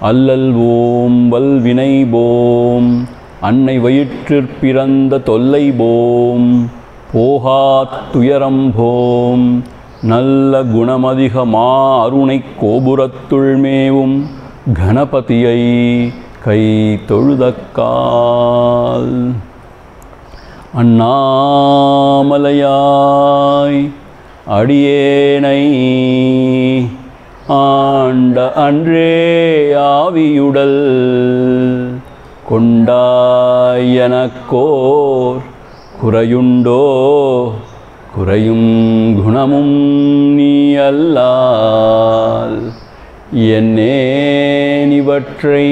அல்லல் ஓம் வல்வினை போம் அன்னை வயிற்றிற் பிறந்த தொல்லை போம் போகாத் துயரம் போம் நல்ல குணமதிகமா அருணைக் கோபுரத்துள்மேவும் கணபதியை கை தொழுதக்கால் அண்ணாமலையாய் அடியேனை ஆண்ட அன்றே ஆவியுடல் கொண்டாயனக்கோர் குறையுண்டோ குறையும் குணமும் நீ அல்லால் என்னேனிவற்றை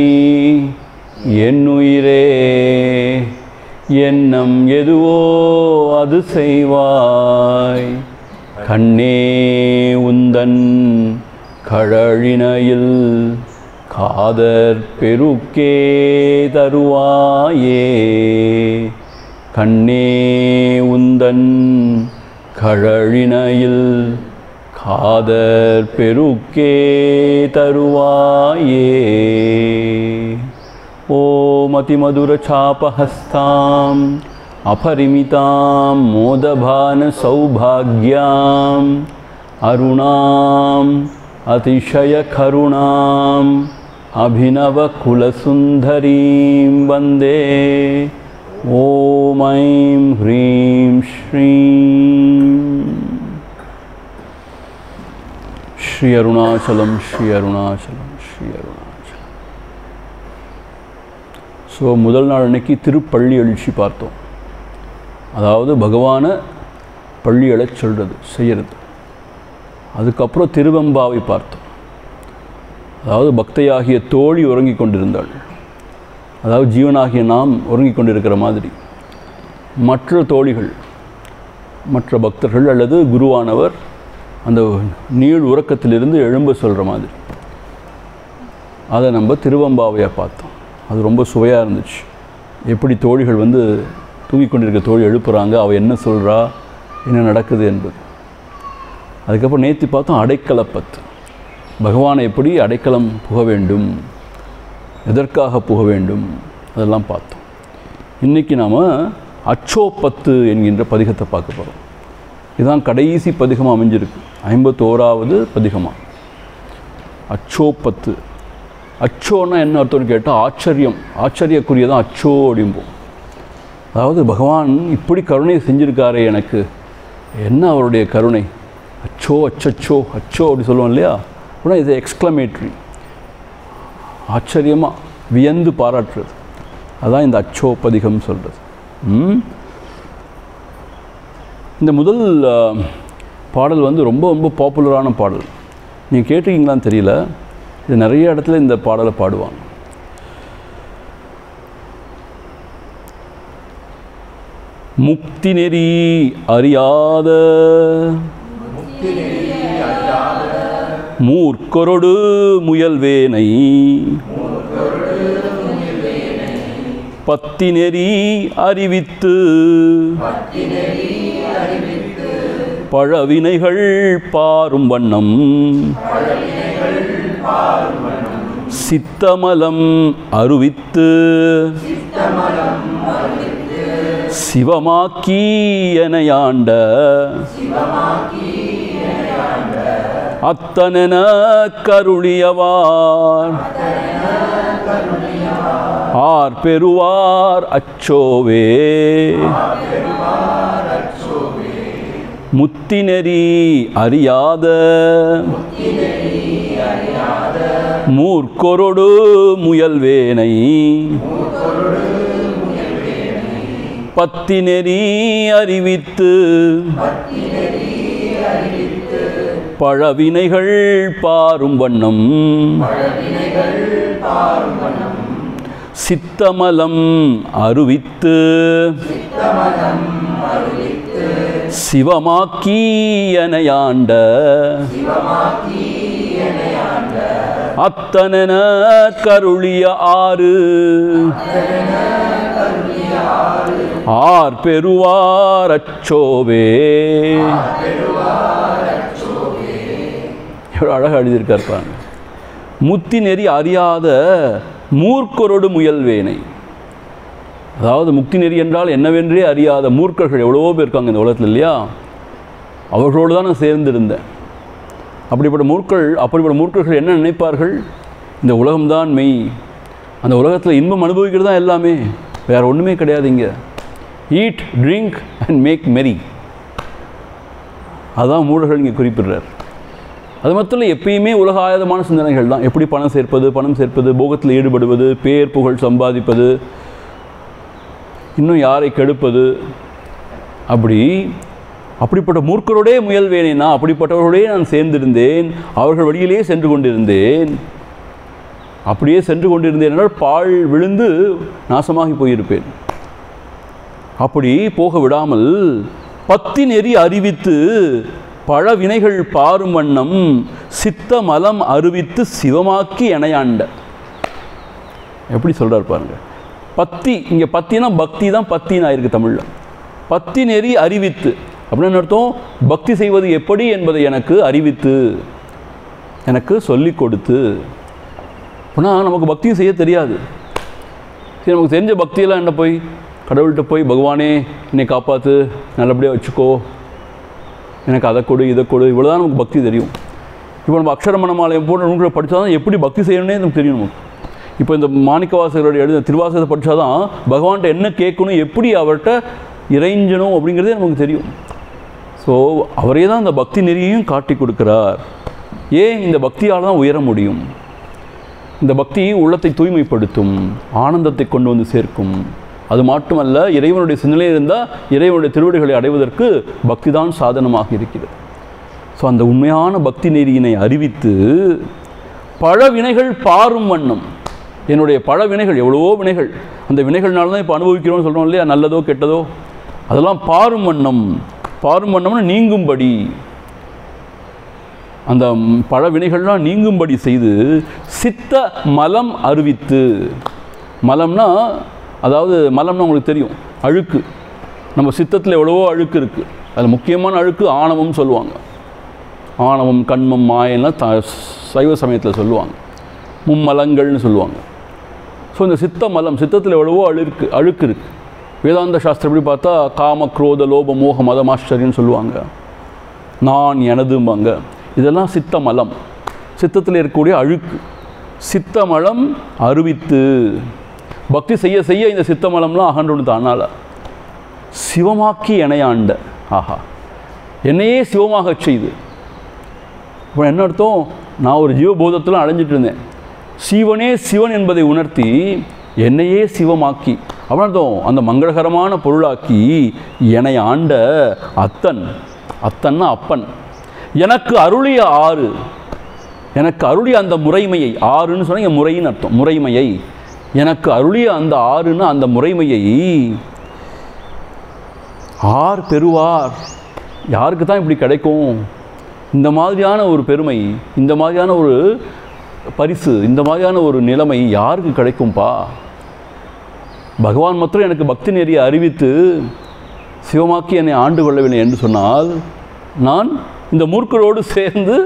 என்னுயிரே எண்ணம் எதுவோ அது செய்வாய் கண்ணே உந்தன் கழழினையில் காதற் பெருக்கே தருவாயே கண்ணே உந்தன் கழழினையில் காதற் பெருக்கே தருவாயே ஓம் அதிமதுர சாபஹஸ்தாம் அபரிமிதாம் மோதபான சௌபாக்யாம் அருணாம் அதிசய கருணாம் அபிநவ குலசுந்தரீம் வந்தே ஓம் ஐம் ஹ்ரீம் ஸ்ரீம் ஸ்ரீ அருணாச்சலம் ஸ்ரீ அருணாச்சலம் ஸ்ரீ அருணாச்சலம். ஸோ முதல் நாள் அன்னைக்கு திருப்பள்ளி எழுச்சி பார்த்தோம். அதாவது பகவானை பள்ளி எழச் சொல்கிறது செய்கிறது. அதுக்கப்புறம் திருவெம்பாவை பார்த்தோம். அதாவது பக்தையாகிய தோழி உறங்கி கொண்டிருந்தாள். அதாவது ஜீவனாகிய நாம் உறங்கி கொண்டிருக்கிற மாதிரி மற்ற தோழிகள் மற்ற பக்தர்கள் அல்லது குருவானவர் அந்த நீள் உறக்கத்திலிருந்து எழும்ப சொல்கிற மாதிரி அதை நம்ம திருவெம்பாவையாக பார்த்தோம். அது ரொம்ப சுவையாக இருந்துச்சு. எப்படி தோழிகள் வந்து தூங்கி கொண்டிருக்க தோழி எழுப்புகிறாங்க, அவள் என்ன சொல்கிறா, என்ன நடக்குது என்பது. அதுக்கப்புறம் நேற்று பார்த்தோம் அடைக்கலப்பத்து. பகவானை எப்படி அடைக்கலம் புக வேண்டும், எதற்காக புக வேண்டும், அதெல்லாம் பார்த்தோம். இன்றைக்கி நாம் அச்சோப்பத்து என்கின்ற பதிகத்தை பார்க்க போகிறோம். இதுதான் கடைசி பதிகமாக அமைஞ்சிருக்கு, 51வது பதிகமாக. அச்சோப்பத்து. அச்சோன்னா என்ன அர்த்தம்னு கேட்டால் ஆச்சரியம், ஆச்சரியக்குரியதான் அச்சோ அப்படிம்போம். அதாவது பகவான் இப்படி கருணை செஞ்சுருக்காரே எனக்கு, என்ன அவருடைய கருணை, அச்சோ அச்சோ அச்சோ அப்படி சொல்லுவோம் இல்லையா. அப்படின்னா இது எக்ஸ்க்ளமேட்ரி, ஆச்சரியமாக வியந்து பாராட்டுறது. அதுதான் இந்த அச்சோ பதிகம் சொல்கிறது. இந்த முதல் பாடல் வந்து ரொம்ப ரொம்ப பாப்புலரான பாடல். நீங்கள் கேட்டிருக்கீங்களான்னு தெரியல, இது நிறைய இடத்துல இந்த பாடலை பாடுவாங்க. முக்தி நெறி அறியாத மூர்க்கொரொடு முயல்வேனை பத்தி நெறி அறிவித்து பழவினைகள் பாரும் வண்ணம் சித்தமலம் அருவித்து சிவமாக்கி எனையாண்ட அத்தனென கருளியவார் ஆர் பெறுவார் அச்சோவே முத்திநெறி அறியாத மூர்க்கொரொடு முயல்வேனை பத்தி நெறி அறிவித்து பழவினைகள் பாரும் வண்ணம் சித்தமலம் அருவித்து சிவமாக்கி எனையாண்ட அத்தனென கருளிய ஆறு ஆர் பெறுவார் அச்சோவே. எவ்வளோ அழகாக எழுதியிருக்கார் பாருங்க. முத்தி நெறி அறியாத மூர்க்கரோடு முயல்வேனை. அதாவது முக்தி நெறி என்றால் என்னவென்றே அறியாத மூர்க்கர்கள் எவ்வளவோ பேர் இருக்காங்க இந்த உலகத்தில் இல்லையா? அவர்களோடு தான் நான் சேர்ந்திருந்தேன். அப்படிப்பட்ட மூர்க்கர்கள் என்ன நினைப்பார்கள்? இந்த உலகம்தான் மெய், அந்த உலகத்தில் இன்பம் அனுபவிக்கிறது தான் எல்லாமே, வேறு ஒன்றுமே கிடையாதுங்க. ஈட் ட்ரிங்க் அண்ட் மேக் மெரி, அதுதான் மூடர்கள் இங்கே குறிப்பிடுறார். அது மட்டும் எப்பயுமே உலக ஆயுதமான சிந்தனைகள் தான். எப்படி பணம் சேர்ப்பது, போகத்தில் ஈடுபடுவது, பேர் புகழ் சம்பாதிப்பது, இன்னும் யாரை கெடுப்பது, அப்படிப்பட்ட மூர்க்கரோடே முயல்வேனேனா, அப்படிப்பட்டவர்களோடே நான் சேர்ந்திருந்தேன், அவர்கள் வழியிலே சென்று கொண்டிருந்தேன். அப்படியே சென்று கொண்டிருந்தேன் என்றால் பாழ் விழுந்து நாசமாகி போயிருப்பேன். அப்படி போக விடாமல் பத்தி நெறி அறிவித்து பழ வினைகள் பாரும் வண்ணம் சித்த மலம் அறிவித்து சிவமாக்கி எனையாண்ட. எப்படி சொல்கிறார் பாருங்க. பத்தி, இங்கே பத்தினா பக்தி தான் பத்தின்னு ஆயிருக்கு தமிழில். பத்தி நெறி அறிவித்து அப்படின்னு அர்த்தம், பக்தி செய்வது எப்படி என்பதை எனக்கு அறிவித்து, எனக்கு சொல்லி கொடுத்து. அப்படின்னா நமக்கு பக்தியும் செய்ய தெரியாது. சரி, நமக்கு தெரிஞ்ச பக்தியெல்லாம் என்ன, போய் கடவுள்கிட்ட போய் பகவானே என்னை காப்பாற்று, நல்லபடியாக வச்சுக்கோ, எனக்கு அதை கொடு இதை கொடு, இவ்வளோதான் நமக்கு பக்தி தெரியும். இப்போ நம்ம அக்ஷரமணமாலயம் போன்ற நூல்களை படித்தா தான் எப்படி பக்தி செய்யணுன்னே நமக்கு தெரியும். நமக்கு இப்போ இந்த மாணிக்கவாசகருடைய எழுதின திருவாசகத்தை படித்தா தான் பகவான்கிட்ட என்ன கேட்கணும், எப்படி அவர்கிட்ட இறைஞ்சணும் அப்படிங்கிறதே நமக்கு தெரியும். ஸோ அவரே தான் இந்த பக்தி நெறியையும் காட்டி கொடுக்குறார். ஏன்? இந்த பக்தியால் தான் உயர முடியும். இந்த பக்தி உள்ளத்தை தூய்மைப்படுத்தும், ஆனந்தத்தை கொண்டு வந்து சேர்க்கும். அது மட்டுமல்ல, இறைவனுடைய சிந்தனையில் இருந்தால் இறைவனுடைய திருவடிகளை அடைவதற்கு பக்தி தான் சாதனமாக இருக்கிறது. ஸோ அந்த உண்மையான பக்தி நெறியினை அறிவித்து பழ வினைகள் பாரும் வண்ணம், என்னுடைய பழ வினைகள், எவ்வளவோ வினைகள், அந்த வினைகள்னால தான் இப்போ அனுபவிக்கிறோம்னு சொல்கிறோம் இல்லையா, நல்லதோ கெட்டதோ, அதெல்லாம் பாரும் வண்ணம், பாரும் வண்ணம்னு நீங்கும்படி, அந்த பழ வினைகள்லாம் நீங்கும்படி செய்து சித்த மலம் அறிவித்து. மலம்னா, அதாவது மலம்னா உங்களுக்கு தெரியும், அழுக்கு. நம்ம சித்தத்தில் எவ்வளவோ அழுக்கு இருக்குது. அதில் முக்கியமான அழுக்கு ஆணவம் சொல்லுவாங்க. ஆணவம், கண்மம், மாயெல்லாம் சைவ சமயத்தில் சொல்லுவாங்க, மும்மலங்கள்னு சொல்லுவாங்க. ஸோ இந்த சித்த மலம், சித்தத்தில் எவ்வளவோ அழுக்கு இருக்குது. வேதாந்த சாஸ்திரப்படி பார்த்தா காம குரோத லோப மோக மதமாச்சரியன்னு சொல்லுவாங்க, நான் எனதும்பாங்க. இதெல்லாம் சித்த மலம், சித்தத்தில் இருக்கக்கூடிய அழுக்கு. சித்தமலம் அறிவித்து பக்தி செய்ய செய்ய இந்த சித்தமலம்லாம் அகன்று தானால சிவமாக்கி எனையாண்ட. ஆஹா, என்னையே சிவமாக செய்து. இப்போ என்ன அர்த்தம்? நான் ஒரு ஜீவபோதத்தில் அடைஞ்சிட்டு இருந்தேன், சிவனே சிவன் என்பதை உணர்த்தி என்னையே சிவமாக்கி, அப்படின்னு அர்த்தம், அந்த மங்களகரமான பொருளாக்கி என்னை ஆண்ட அத்தன். அத்தன்னா அப்பன். எனக்கு அருளிய ஆறு, எனக்கு அருளிய அந்த முறைமையை, ஆறுன்னு சொன்னால் இங்கே முறைன்னு அர்த்தம், முறைமையை, எனக்கு அருளிய அந்த ஆறுன்னு அந்த முறைமையை ஆர் பெறுவார். யாருக்கு தான் இப்படி கிடைக்கும்? இந்த மாதிரியான ஒரு பெருமை, இந்த மாதிரியான ஒரு பரிசு, இந்த மாதிரியான ஒரு நிலைமை யாருக்கு கிடைக்கும்பா? பகவான் மாத்திரம் எனக்கு பக்தி நெறியை அறிவித்து சிவமாக்கி என்னை ஆண்டு கொள்ளவில்லை என்று சொன்னால், நான் இந்த மூர்க்கரோடு சேர்ந்து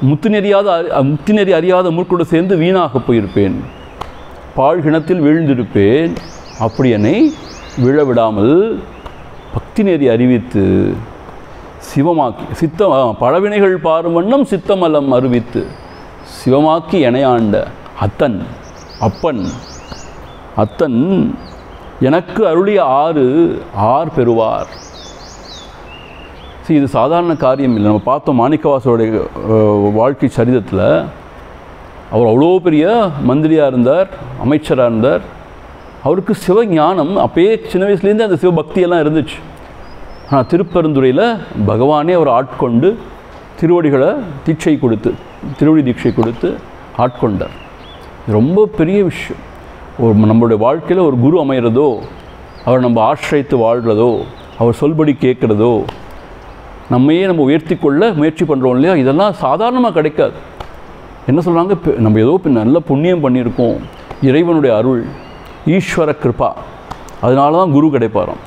முத்தி நெறி அறியாத மூர்க்கரோடு சேர்ந்து வீணாக போயிருப்பேன், பாழ்கிணத்தில் வீழ்ந்திருப்பேன். அப்படி என்னை விழவிடாமல் பக்தி நெறி அறிவித்து சிவமாக்கி, பழவினைகள் பாரும் வண்ணம் சித்தமலம் அறிவித்து சிவமாக்கி எனையாண்ட அத்தன், அப்பன், அத்தன் எனக்கு அருளிய ஆறு ஆர் பெறுவார். இது சாதாரண காரியம் இல்லை. நம்ம பார்த்தோம் மாணிக்கவாசருடைய வாழ்க்கை சரிதத்தில், அவர் அவ்வளோ பெரிய மந்திரியாக இருந்தார், அமைச்சராக இருந்தார். அவருக்கு சிவஞானம் அப்பயே சின்ன வயசுலேருந்தே அந்த சிவபக்தியெல்லாம் இருந்துச்சு. ஆனால் திருப்பெருந்துறையில் பகவானே அவர் ஆட்கொண்டு திருவடி தீட்சை கொடுத்து ஆட்கொண்டார். ரொம்ப பெரிய விஷயம். நம்மளுடைய வாழ்க்கையில் ஒரு குரு அமைகிறதோ, அவர் நம்ம ஆசிரியத்து வாழ்கிறதோ, அவர் சொல்படி கேட்குறதோ, நம்மையே நம்ம உயர்த்தி கொள்ள முயற்சி பண்ணுறோம் இல்லையா, இதெல்லாம் சாதாரணமாக கிடைக்காது. என்ன சொல்கிறாங்க, நம்ம ஏதோ நல்ல புண்ணியம் பண்ணியிருக்கோம், இறைவனுடைய அருள், ஈஸ்வர கிருபா, அதனால தான் குரு கிடைப்பாராம்.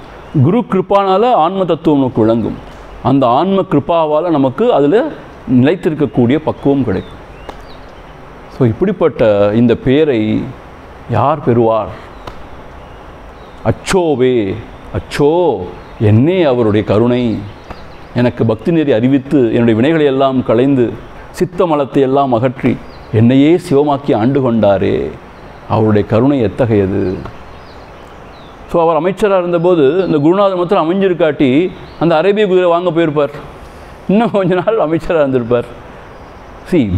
குரு கிருப்பானால் ஆன்ம தத்துவம் நமக்கு விளங்கும். அந்த ஆன்ம கிருப்பாவால் நமக்கு அதில் நிலைத்திருக்கக்கூடிய பக்குவம் கிடைக்கும். ஸோ இப்படிப்பட்ட இந்த பேரை யார் பெறுவார்? அச்சோவே, அச்சோ என்னே அவருடைய கருணை, எனக்கு பக்தி நெறி அறிவித்து என்னுடைய வினைகளை எல்லாம் களைந்து சித்தமலத்தை எல்லாம் அகற்றி என்னையே சிவமாக்கி ஆண்டு கொண்டாரே, அவருடைய கருணை எத்தகையது. ஸோ அவர் அமைச்சராக இருந்தபோது இந்த குருநாதர் மாத்திரம் அமைஞ்சிருக்காட்டி அந்த அரேபிய குதிரை வாங்க போயிருப்பார், இன்னும் கொஞ்ச நாள் அமைச்சராக இருந்திருப்பார்.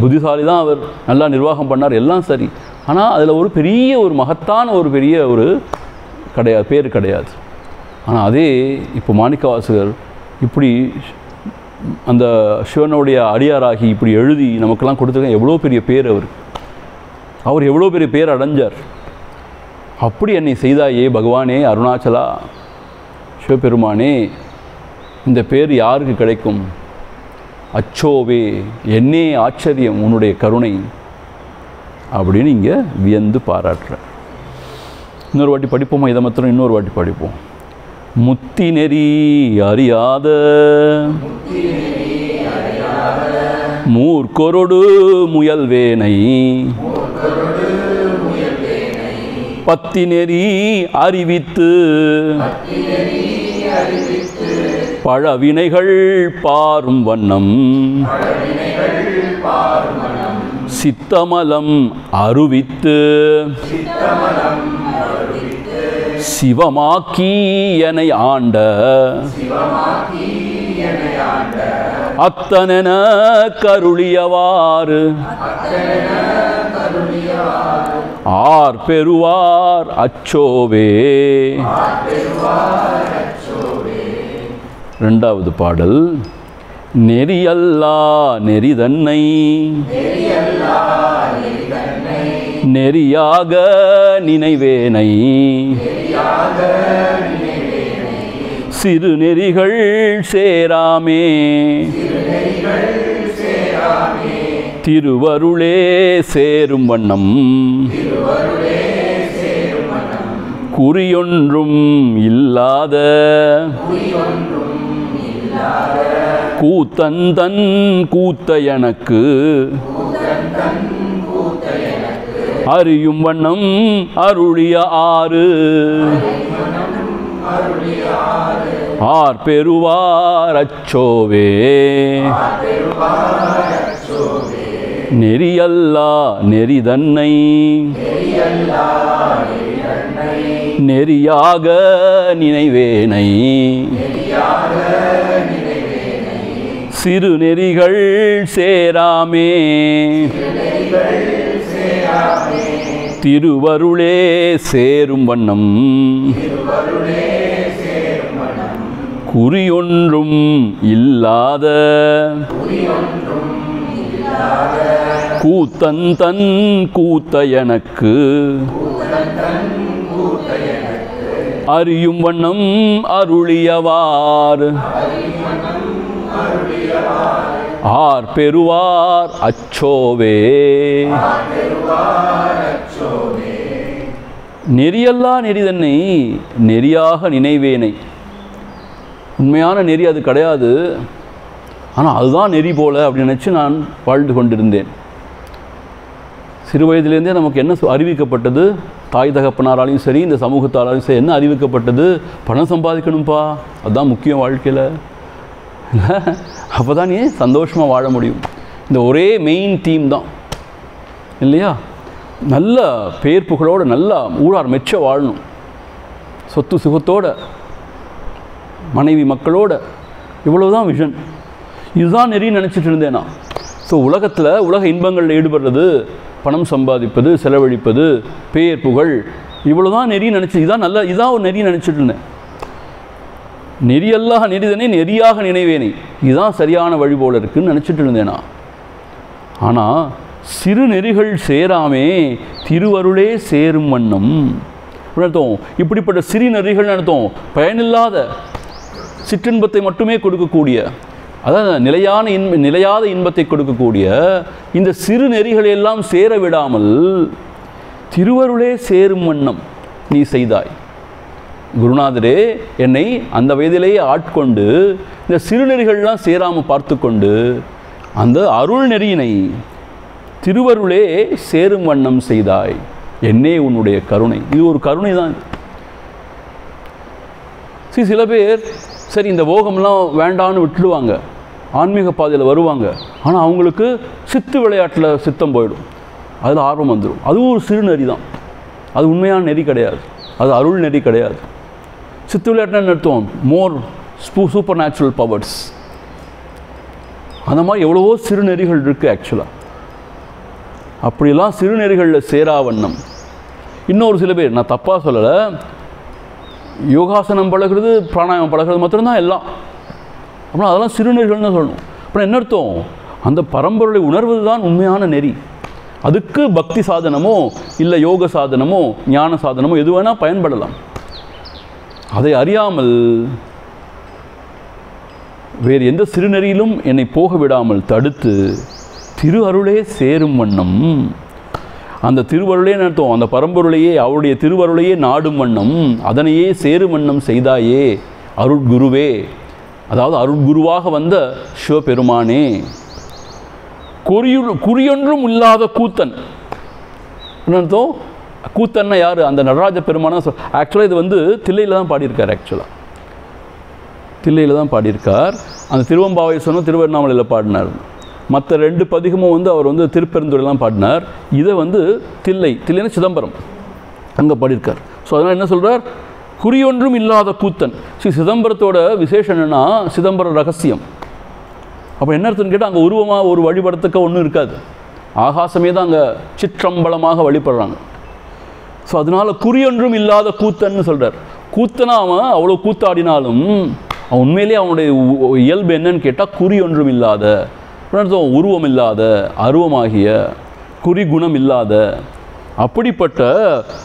புத்திசாலி தான் அவர், நல்லா நிர்வாகம் பண்ணார், எல்லாம் சரி. ஆனால் அதில் ஒரு பெரிய ஒரு மகத்தான ஒரு பெரிய ஒரு பேர் கிடையாது. ஆனால் அதே இப்போ மாணிக்கவாசகர் இப்படி அந்த சிவனுடைய அடியாராகி இப்படி எழுதி நமக்கெல்லாம் கொடுத்துருக்க எவ்வளோ பெரிய பேர் அவர் எவ்வளோ பெரிய பேர் அடைஞ்சார். அப்படி என்னை செய்தாயே பகவானே அருணாச்சலா சிவபெருமானே, இந்த பேர் யாருக்கு கிடைக்கும்? அச்சோவே என்னே ஆச்சரியம் உன்னுடைய கருணை அப்படின்னு இங்கே வியந்து பாராட்டுறார். இன்னொரு வாட்டி படிப்போமா? இதை மாத்திரம் இன்னொரு வாட்டி படிப்போம். முத்தி நெறி அறியாத மூர்க்கொரொடு முயல்வேனை பத்தி நெறி அறிவித்து பழவினைகள் பாரும் வண்ணம் சித்தமலம் அருவித்து சிவமாக்கி என்னை ஆண்ட அத்தனென கருளியவாறு ஆர் பெறுவார் அச்சோவே. இரண்டாவது பாடல். நெறியல்லா நெறிதன்னை நெறியாக நினைவேனை சிறு நெறிகள் சேராமே திருவருளே சேரும் வண்ணம் குறியொன்றும் இல்லாத கூத்தந்தன் கூத்த எனக்கு அறியும் வண்ணம் அருளிய ஆறு ஆர் பெறுவார் அச்சோவே. நெறியல்லா நெறிதன்னை நெறியாக நினைவேனை சிறு நெறிகள் சேராமே திருவருளே சேரும் வண்ணம் குறியொன்றும் இல்லாத கூத்தந்தன் கூத்த எனக்கு அறியும் வண்ணம் அருளியவார் ஆர் பெறுவார் அச்சோவே. நெறியல்லா நெறிதன்னை நெறியாக நினைவேனை. உண்மையான நெறி அது கிடையாது, ஆனால் அதுதான் நெறி போல அப்படின்னு நினச்சி நான் வாழ்ந்து கொண்டிருந்தேன். சிறு வயதிலேருந்தே நமக்கு என்ன அறிவிக்கப்பட்டது? தாய் தகப்பனாராலையும் சரி, இந்த சமூகத்தாராலையும் சரி என்ன அறிவிக்கப்பட்டது? பணம் சம்பாதிக்கணும்ப்பா, அதுதான் முக்கியம் வாழ்க்கையில். அப்போ தான் நீ சந்தோஷமாக வாழ முடியும். இந்த ஒரே மெயின் தீம் தான் இல்லையா? நல்ல பேர் புகழோடு நல்லா ஊரார் மெச்ச வாழணும், சொத்து சுகத்தோட மனைவி மக்களோட, இவ்வளவுதான் விஷன். இதுதான் நெறி நினச்சிட்டு இருந்தேனா. ஸோ உலகத்தில் உலக இன்பங்களில் ஈடுபடுறது, பணம் சம்பாதிப்பது, செலவழிப்பது, பேர் புகழ், இவ்வளோதான் நெறி நினச்சி, இதான் நல்ல, இதான் ஒரு நெறி நினச்சிட்டு இருந்தேன். நெறியல்லாக நெறிதனே நெறியாக நினைவேனே, இதுதான் சரியான வழி போல இருக்குன்னு நினச்சிட்டு இருந்தேனா. ஆனால் சிறு நெறிகள் சேராமே திருவருளே சேரும் வண்ணம் அர்த்தம். இப்படிப்பட்ட சிறு நெறிகள் அர்த்தம் பயனில்லாத சிற்றின்பத்தை மட்டுமே கொடுக்கக்கூடிய, அதாவது நிலையாத இன்பத்தை கொடுக்கக்கூடிய இந்த சிறு நெறிகளெல்லாம் சேர விடாமல் திருவருளே சேரும் வண்ணம் நீ செய்தாய். குருநாதரே, என்னை அந்த வயதிலேயே ஆட்கொண்டு இந்த சிறுநெறிகள்லாம் சேராமல் பார்த்து கொண்டு அந்த அருள் நெறியினை திருவருளே சேரும் வண்ணம் செய்தாய். என்னே உன்னுடைய கருணை. இது ஒரு கருணை தான். சில பேர் சரி இந்த போகம்லாம் வேண்டான்னு விட்டுடுவாங்க, ஆன்மீக பாதையில் வருவாங்க. ஆனால் அவங்களுக்கு சித்து விளையாட்டில் சித்தம் போயிடும், அதில் ஆர்வம் வந்துடும். அதுவும் ஒரு சிறு நெறி தான், அது உண்மையான நெறி கிடையாது, அது அருள் நெறி கிடையாது. சித்து விளையாட்டுன்னு அர்த்தம் மோர் சூப்பர் நேச்சுரல் பவர்ஸ். அந்த மாதிரி எவ்வளவோ சிறுநெறிகள் இருக்குது ஆக்சுவலாக. அப்படிலாம் சிறுநெறிகளில் சேராவண்ணம். இன்னொரு சில பேர், நான் தப்பாக சொல்லலை, யோகாசனம் பழகிறது பிராணாயாமம் பழகிறது மாத்திரம்தான் எல்லாம். அப்புறம் அதெல்லாம் சிறுநெறிகள்னு தான் சொல்லணும். அப்புறம் என்ன அர்த்தம்? அந்த பரம்பொருளை உணர்வது தான் உண்மையான நெறி. அதுக்கு பக்தி சாதனமோ இல்லை யோக சாதனமோ ஞான சாதனமோ எது வேணால் பயன்படலாம். அதை அறியாமல் வேறு எந்த சிறுநெறியிலும் என்னை போக விடாமல் தடுத்து திரு அருளே சேரும் வண்ணம், அந்த திருவருளே நடத்தும் அந்த பரம்பொருளையே அவருடைய திருவருளையே நாடும் வண்ணம் அதனையே சேரும் வண்ணம் செய்தாயே அருட்குருவே. அதாவது அருட்குருவாக வந்த சிவபெருமானே. குறியொன்றும் இல்லாத கூத்தன். அர்த்தம் கூத்தன்னா யார்? அந்த நடராஜ பெருமானா. ஆக்சுவலாக இது வந்து தில்லையில் தான் பாடியிருக்கார். ஆக்சுவலாக தில்லையில் தான் பாடியிருக்கார். அந்த திருவம்பாவை சொன்ன திருவண்ணாமலையில் பாடினார். மற்ற 2 பதிகமும் வந்து அவர் வந்து திருப்பெருந்துறையெல்லாம் பாடினார். இதை வந்து தில்லைன்னா சிதம்பரம் அங்கே பாடியிருக்கார். ஸோ அதனால் என்ன சொல்கிறார்? குறியொன்றும் இல்லாத கூத்தன். சிதம்பரத்தோட விசேஷம் என்னென்னா சிதம்பர ரகசியம். அப்போ என்ன அர்த்தம்னு கேட்டால் அங்கே உருவமாக ஒரு வழிபடத்துக்கு ஒன்றும் இருக்காது, ஆகாசமே தான் அங்கே சிற்றம்பலமாக வழிபடுறாங்க. ஸோ அதனால் குறியொன்றும் இல்லாத கூத்தன்னு சொல்கிறார். கூத்தனா அவன் அவ்வளோ கூத்தாடினாலும் அவன் உண்மையிலே அவனுடைய இயல்பு என்னன்னு கேட்டால் குறியொன்றும் இல்லாத, உருவம் இல்லாத, அருவமாகிய குறி குணம் இல்லாத அப்படிப்பட்ட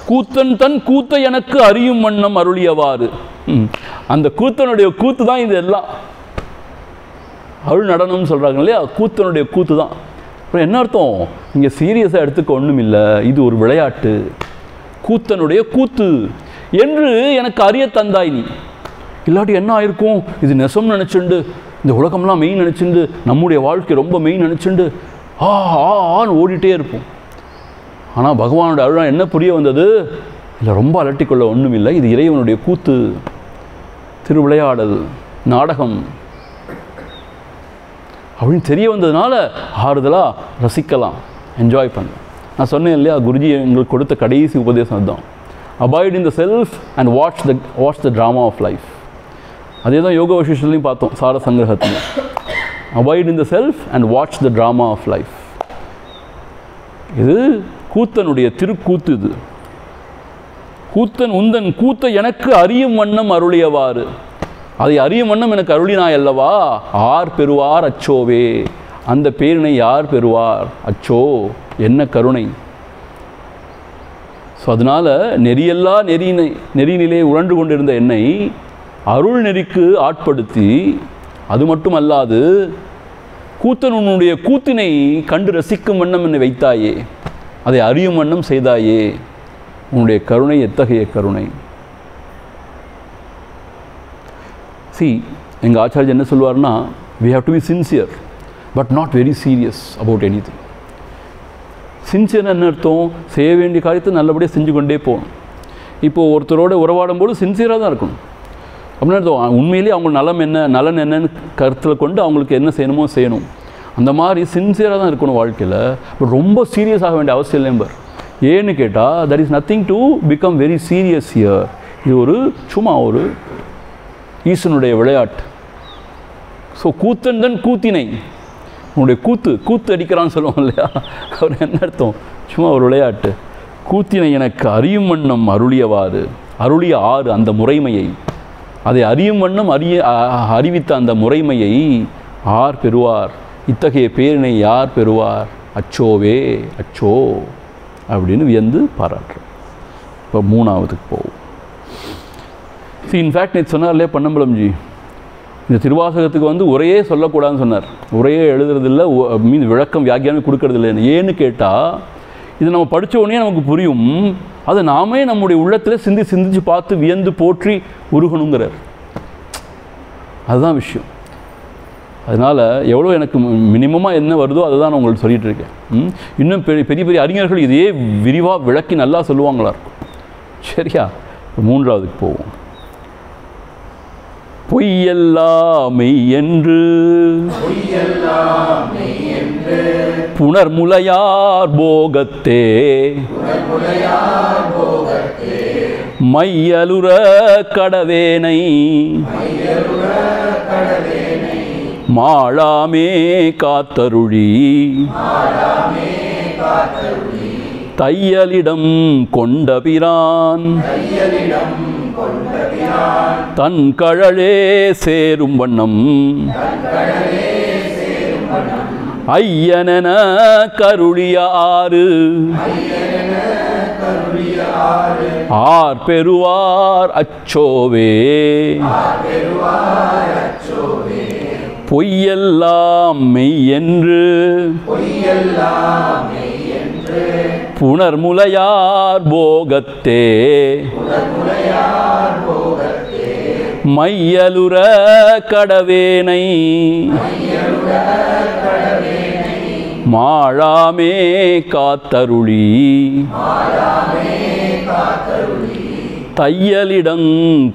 கூத்தன் தன் கூத்தை எனக்கு அறியும் வண்ணம் அருளியவாறு. அந்த கூத்தனுடைய கூத்து தான் இது எல்லாம். அருள் நடனம்னு சொல்கிறாங்க இல்லையா, கூத்தனுடைய கூத்து தான். அப்புறம் என்ன அர்த்தம்? இங்கே சீரியஸாக எடுத்துக்க ஒன்றும் இல்லை, இது ஒரு விளையாட்டு, கூத்தனுடைய கூத்து என்று எனக்கு அறிய தந்தாய் நீ. இல்லாட்டி என்ன ஆயிருக்கும்? இது நெசம் நினச்சிண்டு, இந்த உலகம்லாம் மெயின் நினச்சிண்டு, நம்முடைய வாழ்க்கை ரொம்ப மெயின் நினச்சிண்டு ஆன்னு ஓடிட்டே இருப்போம். ஆனால் பகவானுடைய அருள் என்ன புரிய வந்தது? இல்லை, ரொம்ப அலட்டிக்கொள்ள ஒன்றும் இல்லை, இது இறைவனுடைய கூத்து, திருவிளையாடல், நாடகம் அப்படின்னு தெரிய வந்ததுனால ஆறுதலாக ரசிக்கலாம், என்ஜாய் பண்ண. நான் சொன்னேன் இல்லையா, குருஜி எங்களுக்கு கொடுத்த கடைசி உபதேசம் அதுதான். Abide in the self and watch the drama of life. அதே தான் யோக வசிஷ்டத்துலையும் பார்த்தோம், சார சங்கிரகத்தில். Abide in the self and watch the drama of life. இது கூத்தனுடைய திருக்கூத்து. இது கூத்தன் உந்தன் கூத்தை எனக்கு அறியும் வண்ணம் அருளியவாறு. அதை அறியும் வண்ணம் எனக்கு அருளினாய் அல்லவா. ஆர் பெறுவார் அச்சோவே, அந்த பேரினை யார் பெறுவார்? அச்சோ, என்ன கருணை. ஸோ அதனால் நெறியெல்லா நெறியினிலே உழன்று கொண்டிருந்த என்னை அருள் நெறிக்கு ஆட்படுத்தி, அது மட்டும் அல்லாது கூத்தன் உன்னுடைய கூத்தினை கண்டு ரசிக்கும் வண்ணம் என்னை வைத்தாயே, அதை அறியும் வண்ணம் செய்தாயே. உன்னுடைய கருணை எத்தகைய கருணை. எங்கள் ஆச்சாரிய என்ன சொல்வார்னா, we have to be sincere but not very serious about anything. Sincere என்ன அர்த்தம்? செய்ய வேண்டிய காரியத்தை நல்லபடியாக செஞ்சு கொண்டே போகணும். இப்போது ஒருத்தரோட உறவாடும் போது சின்சியராக தான் இருக்கணும். அப்படின்னு அர்த்தம் உண்மையிலேயே அவங்க நலன் என்னன்னு கருத்தில் கொண்டு அவங்களுக்கு என்ன செய்யணுமோ செய்யணும். அந்த மாதிரி சின்சியராக தான் இருக்கணும் வாழ்க்கையில். பட் ரொம்ப சீரியஸ் ஆக வேண்டிய அவசியம் இல்லை நம்பர். ஏன்னு கேட்டால் there is nothing to become very serious here. இது சும்மா ஒரு ஈசனுடைய விளையாட்டு. ஸோ கூத்தன் தன் கூத்தினை, உன்னுடைய கூத்து அடிக்கிறான்னு சொல்லுவோம் இல்லையா, அவர் என்ன அர்த்தம்? சும்மா ஒரு விளையாட்டு. கூத்தினை எனக்கு அறியும் வண்ணம் அருளியவாறு, அருளிய ஆறு அந்த முறைமையை, அதை அறியும் வண்ணம் அறிவித்த அந்த முறைமையை ஆர் பெறுவார், இத்தகைய பேரினை யார் பெறுவார், அச்சோவே அச்சோ அப்படின்னு வியந்து பாராட்டுறோம். இப்போ மூணாவதுக்கு போவோம். இன்ஃபேக்ட் நேற்று சொன்னார் இல்லையா பொன்னம்பலம்ஜி, இந்த திருவாசகத்துக்கு வந்து உரையே சொல்லக்கூடாதுன்னு சொன்னார். உரையே எழுதுறதில்லை, மீன் விளக்கம் வியாக்கியானம் கொடுக்கறதில்லைன்னு. ஏன்னு கேட்டால் இது நம்ம படித்த உடனே நமக்கு புரியும், அதை நாமே நம்முடைய உள்ளத்தில் சிந்திச்சு பார்த்து வியந்து போற்றி உருகணுங்கிறார். அதுதான் விஷயம். அதனால் எவ்வளோ எனக்கு மினிமமாக என்ன வருதோ அதை தான் நான் உங்களுக்கு சொல்லிகிட்டு இருக்கேன். இன்னும் பெரிய பெரிய அறிஞர்கள் இதையே விரிவாக விளக்கி நல்லா சொல்லுவாங்களா இருக்கும். சரியா? மூன்றாவதுக்கு போவோம். பொய்யெல்லாம் மெய் என்று புனர்முலையார் போகத்தே மையலுற கடவேனை மாளாமே காத்தருளி தையலிடம் கொண்டபிரான் தன் கழலே சேரும் வண்ணம் ஐயனென கருளிய ஆறு ஆர் பெறுவார் அச்சோவே. பொய்யெல்லாம் மெய் என்று புனர்முலையார் போகத்தே மையலுற கடவேனை மாளாமே காத்தருளி தையலிடம்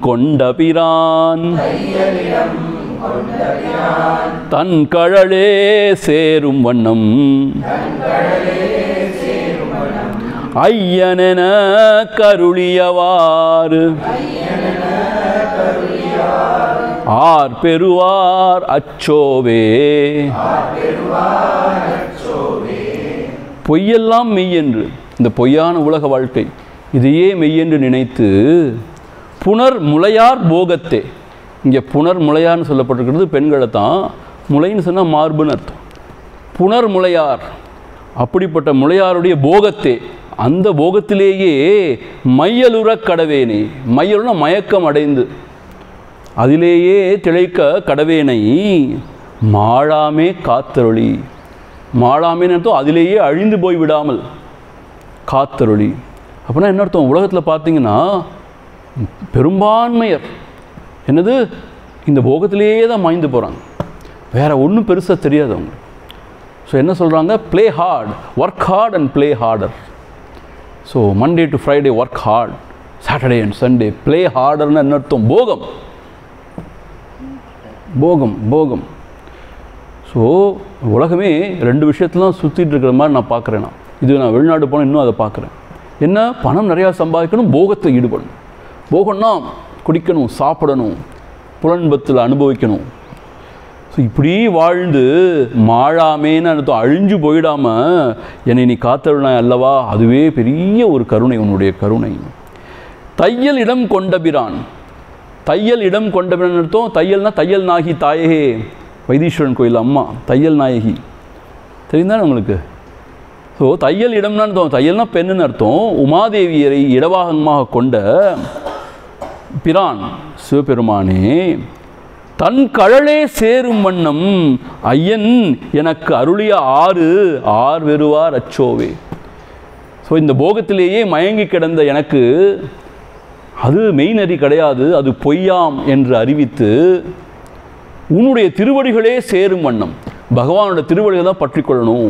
கொண்டபிரான் தன் கழலே சேரும் வண்ணம் ஐயனென கருளியவாறு ஆர் பெறுவார் அச்சோவே. பொய்யெல்லாம் மெய்யென்று, இந்த பொய்யான உலக வாழ்க்கை இதையே மெய்யென்று நினைத்து புனர் முளையார் போகத்தே, இங்கே புனர் முளையார்னு சொல்லப்பட்டிருக்கிறது பெண்களை தான். முளைன்னு சொன்னால் மார்புன்னு அர்த்தம். புனர் முளையார், அப்படிப்பட்ட முளையாருடைய போகத்தே, அந்த போகத்திலேயே மையலுற கடவேனை, மையலுன மயக்கம் அடைந்து அதிலேயே திளைக்க கடவேனை மாளாமே காத்தருளி, மாளாமேன்னு அர்த்தம் அதிலேயே அழிந்து போய் விடாமல் காத்தருளி. அப்படின்னா என்ன அர்த்தம்? உலகத்தில் பார்த்தீங்கன்னா பெரும்பான்மையர் என்னது இந்த போகத்திலேயே தான் மாய்ந்து போகிறாங்க, வேறு ஒன்றும் பெருசாக தெரியாது அவங்க. ஸோ என்ன சொல்கிறாங்க? Play hard, work hard and play harder. So Monday to Friday work hard, Saturday and Sunday play ஹார்டர்னு என்ன அர்த்தம்? போகம் போகம் போகம். ஸோ உலகமே ரெண்டு விஷயத்துலாம் சுற்றிட்டு இருக்கிற மாதிரி நான் பார்க்குறேன். நான் வெளிநாடு போனால் இன்னும் அதை பார்க்குறேன். என்ன, பணம் நிறையா சம்பாதிக்கணும், போகத்தில் ஈடுபடணும். போகம்னா குடிக்கணும், சாப்பிடணும், புலன்பத்தில் அனுபவிக்கணும். ஸோ இப்படி வாழ்ந்து மாளாமேன்னு அர்த்தம், அழிஞ்சு போயிடாமல் என்னை நீ காத்தருளா அல்லவா, அதுவே பெரிய ஒரு கருணை, உன்னுடைய கருணை. தையல் இடம் கொண்டபிரான், தையல் இடம் கொண்டபிரான் அர்த்தம். தையல்னா தையல் நாயகி தாயே, வைத்தீஸ்வரன் கோயில் அம்மா தையல் நாயகி, தெரியுந்தானே உங்களுக்கு? ஸோ தையல் இடம்னு அர்த்தம், தையல்னா பெண்ணுன்னு அர்த்தம். உமாதேவியரை இடவாகமாக கொண்ட பிரான் சிவபெருமானே தன் கழலே சேரும் வண்ணம் ஐயன் எனக்கு அருளிய ஆறு ஆர் வெறுவார் அச்சோவே. ஸோ இந்த போகத்திலேயே மயங்கி கிடந்த எனக்கு அது மெய்நெறி கிடையாது, அது பொய்யாம் என்று அறிவித்து உன்னுடைய திருவடிகளே சேரும் வண்ணம், பகவானோட திருவடிகளை தான் பற்றி கொள்ளணும்.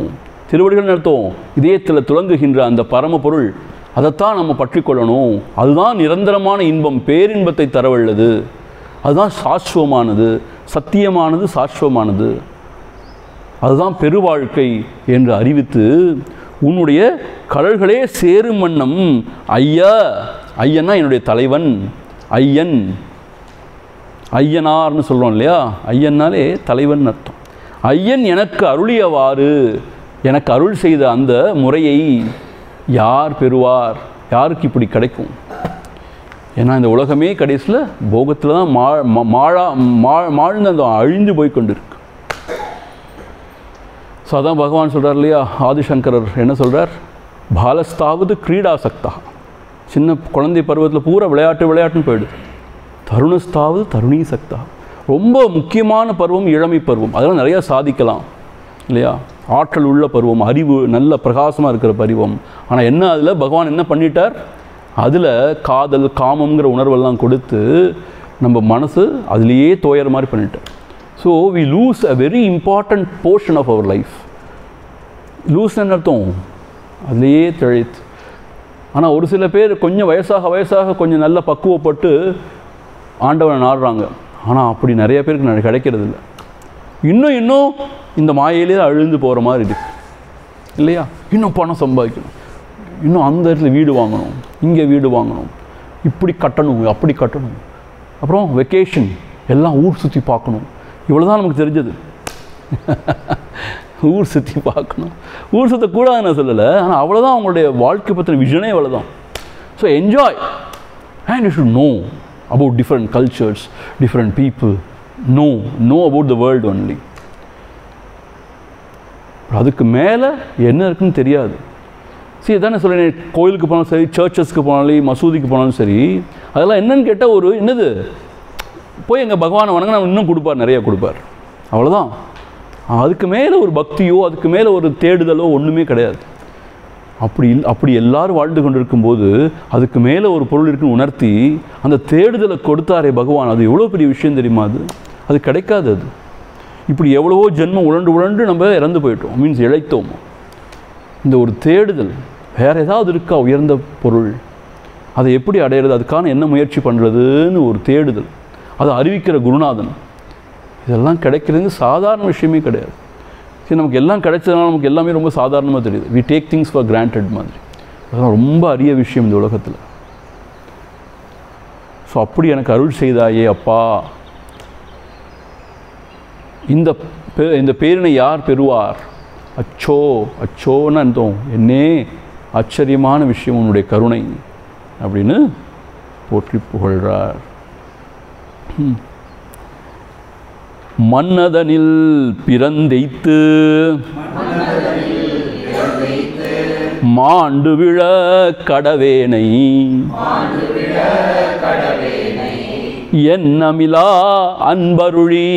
திருவடிகள் அர்த்தம் இதயத்தில் துலங்குகின்ற அந்த பரமபொருள், அதைத்தான் நம்ம பற்றி கொள்ளணும். அதுதான் நிரந்தரமான இன்பம், பேரின்பத்தை தரவல்லது, அதுதான் சாஸ்வமானது, சத்தியமானது, சாஸ்வமானது, அதுதான் பெருவாழ்க்கை என்று அறிவித்து உன்னுடைய கடல்களே சேரும் வண்ணம் ஐயா, ஐயன்னா என்னுடைய தலைவன், ஐயன் ஐயனார்னு சொல்கிறோம் இல்லையா, ஐயன்னாலே தலைவன் அர்த்தம். ஐயன் எனக்கு அருளியவாறு, எனக்கு அருள் செய்த அந்த முறையை யார் பெறுவார்? யாருக்கு இப்படி கிடைக்கும்? ஏன்னா இந்த உலகமே கடைசியில் போகத்தில் தான் மாழ்ந்து அந்த அழிந்து போய் கொண்டிருக்கு. ஸோ அதான் பகவான் சொல்கிறார் இல்லையா, ஆதிசங்கரர் என்ன சொல்கிறார், பாலஸ்தாவது கிரீடாசக்தா, சின்ன குழந்தை பருவத்தில் பூரா விளையாட்டுன்னு போயிடுது. தருணஸ்தாவது தருணீ சக்தா, ரொம்ப முக்கியமான பருவம் இளமை பருவம், அதெல்லாம் நிறையா சாதிக்கலாம் இல்லையா, ஆற்றல் உள்ள பருவம், அறிவு நல்ல பிரகாசமாக இருக்கிற பருவம். ஆனால் என்ன அதில் பகவான் என்ன பண்ணிட்டார், அதில் காதல் காமங்கிற உணர்வெல்லாம் கொடுத்து நம்ம மனசு அதுலேயே தோயற மாதிரி பண்ணிட்டார். So we lose a very important portion of our life. லூஸ்ன்னு அர்த்தம் அதுலேயே திழைத்து. ஆனால் ஒரு சில பேர் கொஞ்சம் வயசாக கொஞ்சம் நல்ல பக்குவப்பட்டு ஆண்டவனை நாடுறாங்க. ஆனால் அப்படி நிறைய பேருக்கு கிடைக்கிறது இல்லை. இன்னும் இந்த மாயையிலே அழுந்து போகிற மாதிரி இருக்கு இல்லையா. இன்னும் பணம் சம்பாதிக்கணும், இன்னும் அந்த இடத்துல வீடு வாங்கணும், இங்கே வீடு வாங்கணும், இப்படி கட்டணும் அப்படி கட்டணும், அப்புறம் வெக்கேஷன் எல்லாம் ஊர் சுற்றி பார்க்கணும். இவ்வளோ தான் நமக்கு தெரிஞ்சது. ஊர் சுற்றி பார்க்கணும், ஊர் சுற்றக்கூடாது நான் சொல்லலை, ஆனால் அவ்வளோதான் அவங்களுடைய வாழ்க்கை பற்றின விஷனே அவ்வளோதான். So enjoy and you should know about different cultures, different people, know about the world only. அதுக்கு மேலே என்ன இருக்குன்னு தெரியாது. சரி தானே சொல்கிறேன், கோயிலுக்கு போனாலும் சரி, சர்ச்சஸ்க்கு போனாலும் மசூதிக்கு போனாலும் சரி, அதெல்லாம் என்னன்னு கேட்டால் ஒரு என்னது போய் எங்கள் பகவானை வணங்க நம்ம இன்னும் கொடுப்பார், நிறைய கொடுப்பார், அவ்வளோதான். அதுக்கு மேலே ஒரு பக்தியோ அதுக்கு மேலே ஒரு தேடுதலோ ஒன்றுமே கிடையாது. அப்படி எல்லாரும் வாழ்ந்து கொண்டு இருக்கும்போது அதுக்கு மேலே ஒரு பொருள் இருக்குன்னு உணர்த்தி அந்த தேடுதலை கொடுத்தாரே பகவான், அது எவ்வளோ பெரிய விஷயம் தெரியுமா. அது கிடைக்காது. அது இப்படி எவ்வளவோ ஜென்மம் உழண்டு நம்ம இறந்து போயிட்டோம், மீன்ஸ் இழைத்தோம். இந்த ஒரு தேடுதல் வேறு ஏதாவது இருக்கா, உயர்ந்த பொருள், அதை எப்படி அடையிறது, அதுக்கான என்ன முயற்சி பண்ணுறதுன்னு ஒரு தேடுதல், அதை அறிவிக்கிற குருநாதன், இதெல்லாம் கிடைக்கிறது சாதாரண விஷயமே கிடையாது. சரி, நமக்கு எல்லாம் கிடைச்சதுனால நமக்கு எல்லாமே ரொம்ப சாதாரணமாக தெரியுது. We take things for granted மாதிரி. அதெல்லாம் ரொம்ப அரிய விஷயம் இந்த உலகத்தில். ஸோ அப்படி எனக்கு அருள் செய்தாயே அப்பா. இந்த பேரினை யார் பெறுவார்? அச்சோன்னு அர்த்தம், என்னே ஆச்சரியமான விஷயம் உன்னுடைய கருணை அப்படின்னு போற்றி புகழ்றார். மன்னதனில் பிறந்தைத்து மாண்டு விழ கடவேனை என்னமிலா அன்பருளி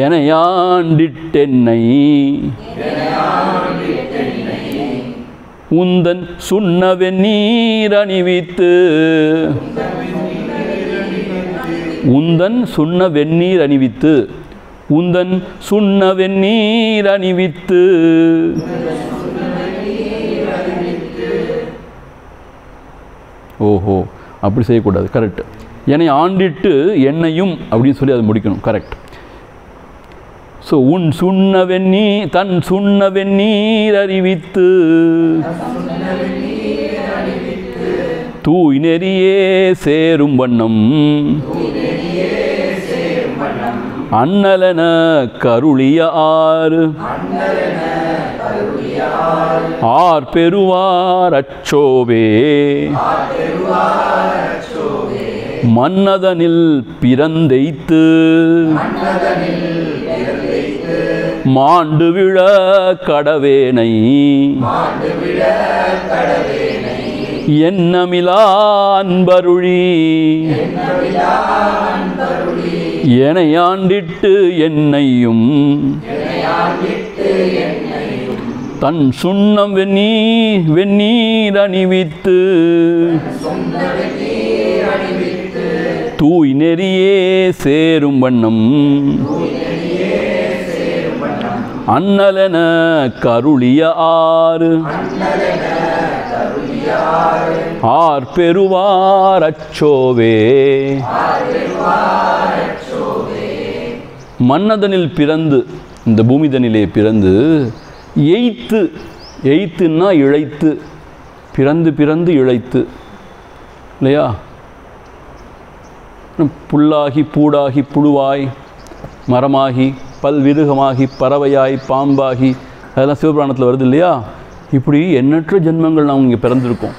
எனையாண்டிட்டென்னை உந்தன் சுண்ணவெந்நீர் அணிவித்து உந்தன் சுண்ண வெந்நீர் அணிவித்து உந்தன் சுண்ண வெந்நீர் அணிவித்து. ஓஹோ, அப்படி செய்யக்கூடாது, கரெக்ட். என்னை ஆண்டிட்டு என்னையும் அப்படின்னு சொல்லி அதை முடிக்கணும், கரெக்ட். ஸோ உன் சுண்ண வெந்நீர் தன் சுண்ண வெந்நீர் அறிவித்து தூய் நெறியே சேரும் வண்ணம் அண்ணலன கருளிய ஆர் பெறுவார் அச்சோவே மன்னதனில் பிறந்தைத்து மாண்டு விழ கடவேனை என்னமிலா அன்பருளி எனையாண்டிட்டு என்னையும் தன் சுண்ணம் வெந்நீர் அணிவித்து தூய் நெறியே சேரும் வண்ணம் அண்ணலன கருளிய ஆர் பெறுவார் அச்சோவே. மன்னதனில் பிறந்து, இந்த பூமிதனிலே பிறந்து, எய்த்துன்னா இழைத்து, பிறந்து இழைத்து இல்லையா, புல்லாகி பூடாகி புழுவாய் மரமாகி பல்விருகமாகி பறவையாய் பாம்பாகி அதெல்லாம் சிவபுராணத்தில் வருது இல்லையா? இப்படி எண்ணற்ற ஜென்மங்கள் நாம் இங்கே பிறந்திருக்கோம்.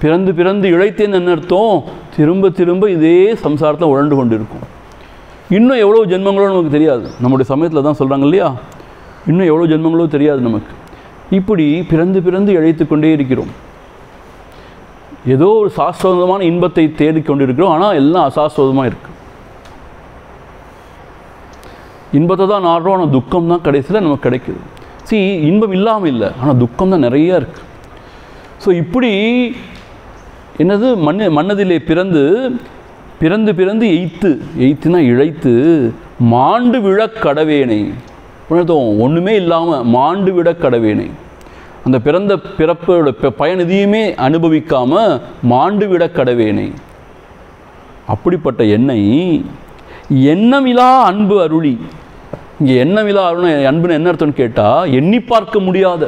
பிறந்து பிறந்து இழைத்தேன்னு என்ன அர்த்தம்? திரும்ப திரும்ப இதே சம்சாரத்தில் உழண்டு கொண்டு இருக்கும். இன்னும் எவ்வளோ ஜென்மங்களோ நமக்கு தெரியாது. நம்முடைய சமயத்தில் தான் சொல்கிறாங்க இல்லையா, இன்னும் எவ்வளோ ஜென்மங்களோ தெரியாது நமக்கு. இப்படி பிறந்து பிறந்து இழைத்து கொண்டே இருக்கிறோம். ஏதோ ஒரு சாஸ்வதமான இன்பத்தை தேடிக்கொண்டு இருக்கிறோம், ஆனால் எல்லாம் அசாஸ்வதமாக இருக்குது. இன்பத்தை தான் நாடுறோம், ஆனால் துக்கம் தான் கடைசியில் நமக்கு கிடைக்குது. இன்பம் இல்லாமல் இல்லை, ஆனால் துக்கம் தான் நிறையா இருக்குது. ஸோ இப்படி என்னது மன்னதிலே பிறந்து பிறந்து பிறந்து எய்த்துனா இழைத்து மாண்டு விழக் கடவேனை. ஒன்றுமே இல்லாமல் மாண்டு விட கடவேனை. அந்த பிறந்த பிறப்போட பயன் எதையுமே அனுபவிக்காமல் மாண்டு விட கடவேனை. அப்படிப்பட்ட என்னை எண்ணமிலா அன்பு அருளி. இங்கே எண்ணமிலா அன்புன்னு என்ன அர்த்தம்னு கேட்டால், எண்ணி பார்க்க முடியாத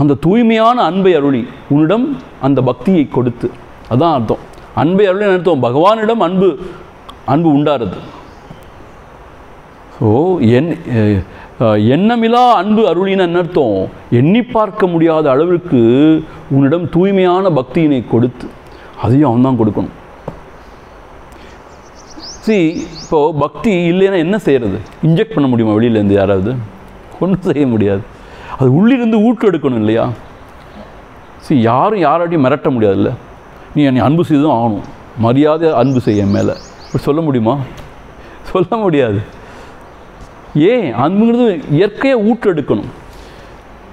அந்த தூய்மையான அன்பை அருளி உன்னிடம் அந்த பக்தியை கொடுத்து. அதுதான் அர்த்தம். அன்பை அருளி அர்த்தம் பகவானிடம் அன்பு உண்டாருது. ஸோ எண்ணமிலா அன்பு அருளின்னு என்ன அர்த்தம்? எண்ணி பார்க்க முடியாத அளவிற்கு உன்னிடம் தூய்மையான பக்தியினை கொடுத்து. அதையும் அவன் தான் கொடுக்கணும். இப்போது பக்தி இல்லைன்னா என்ன செய்கிறது? இன்ஜெக்ட் பண்ண முடியுமா வெளியிலேருந்து? யாராவது ஒன்றும் செய்ய முடியாது. அது உள்ளிருந்து ஊற்று எடுக்கணும் இல்லையா? யாரும் யாராட்டையும் மிரட்ட முடியாதுல்ல. நீ என்னை அன்பு செய்து தான் ஆகணும், மரியாதை அன்பு செய்ய மேலே இப்படி சொல்ல முடியுமா? சொல்ல முடியாது. ஏன்? அன்புங்கிறது இயற்கையாக ஊற்று எடுக்கணும்.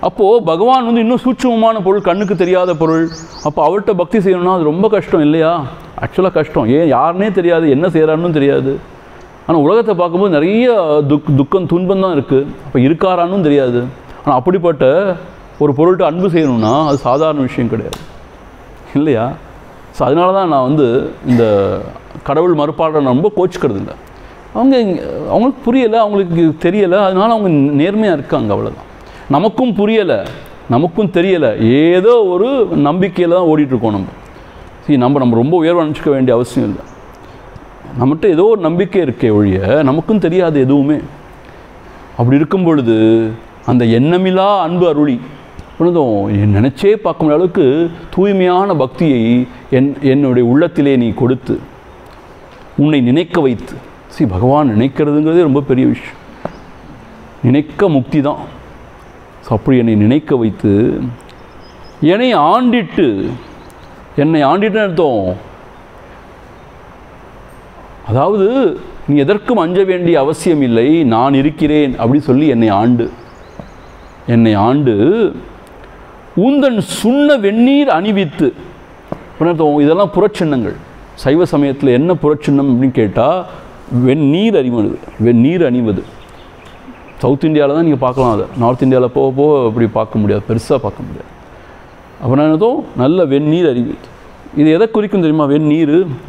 அப்போது பகவான் இன்னும் சூட்சமமான பொருள், கண்ணுக்கு தெரியாத பொருள். அப்போ அவர்கிட்ட பக்தி செய்யணும்னா அது ரொம்ப கஷ்டம் இல்லையா? ஆக்சுவலாக கஷ்டம். ஏன்? யாருன்னே தெரியாது, என்ன செய்கிறான்னு தெரியாது. ஆனால் உலகத்தை பார்க்கும்போது நிறைய துக்கம் துன்பம் தான் இருக்குது. அப்போ இருக்காரான்னு தெரியாது. ஆனால் அப்படிப்பட்ட ஒரு பொருள்கிட்ட அன்பு செய்யணும்னா அது சாதாரண விஷயம் கிடையாது இல்லையா? ஸோ அதனால தான் நான் இந்த கடவுள் மறுபாடுற ரொம்ப கோச்சிக்கிறது இல்லை. அவங்களுக்கு புரியலை, அவங்களுக்கு தெரியலை, அதனால் அவங்க நேர்மையாக இருக்காங்க, அவ்வளோதான். நமக்கும் புரியலை, நமக்கும் தெரியலை, ஏதோ ஒரு நம்பிக்கையில் தான் ஓடிட்டுருக்கோம். நம்ம ரொம்ப உயர்வாக நினச்சிக்க வேண்டிய அவசியம் இல்லை. நம்மகிட்ட ஏதோ ஒரு நம்பிக்கை இருக்கே ஒழிய நமக்கும் தெரியாது எதுவுமே. அப்படி இருக்கும் பொழுது அந்த எண்ணமில்லா அன்பு அருளி நினச்சே பார்க்க முடியாத அளவுக்கு தூய்மையான பக்தியை என்னுடைய உள்ளத்திலே நீ கொடுத்து உன்னை நினைக்க வைத்து. பகவான் நினைக்கிறதுங்கிறதே ரொம்ப பெரிய விஷயம். நினைக்க முக்தி தான். ஸோ அப்படி என்னை நினைக்க வைத்து என்னை ஆண்டிட்டுன்னு அர்த்தம். அதாவது நீ எதற்கும் அஞ்ச வேண்டிய அவசியம் இல்லை, நான் இருக்கிறேன் அப்படி சொல்லி என்னை ஆண்டு உந்தன் சுண்ண வெந்நீர் அணிவித்து. இதெல்லாம் புறச்சின்னங்கள். சைவ சமயத்தில் என்ன புறச்சின்னம் அப்படின்னு கேட்டால் வெந்நீர் அணிவது. சவுத் இந்தியாவில் தான் நீங்கள் பார்க்கலாம். அதை நார்த் இந்தியாவில் போக அப்படி பார்க்க முடியாது, பெருசாக பார்க்க முடியாது. அப்புறம் என்னதோ நல்ல வெந்நீர் அணிவித்து. இது எதை குறிக்கும் தெரியுமா?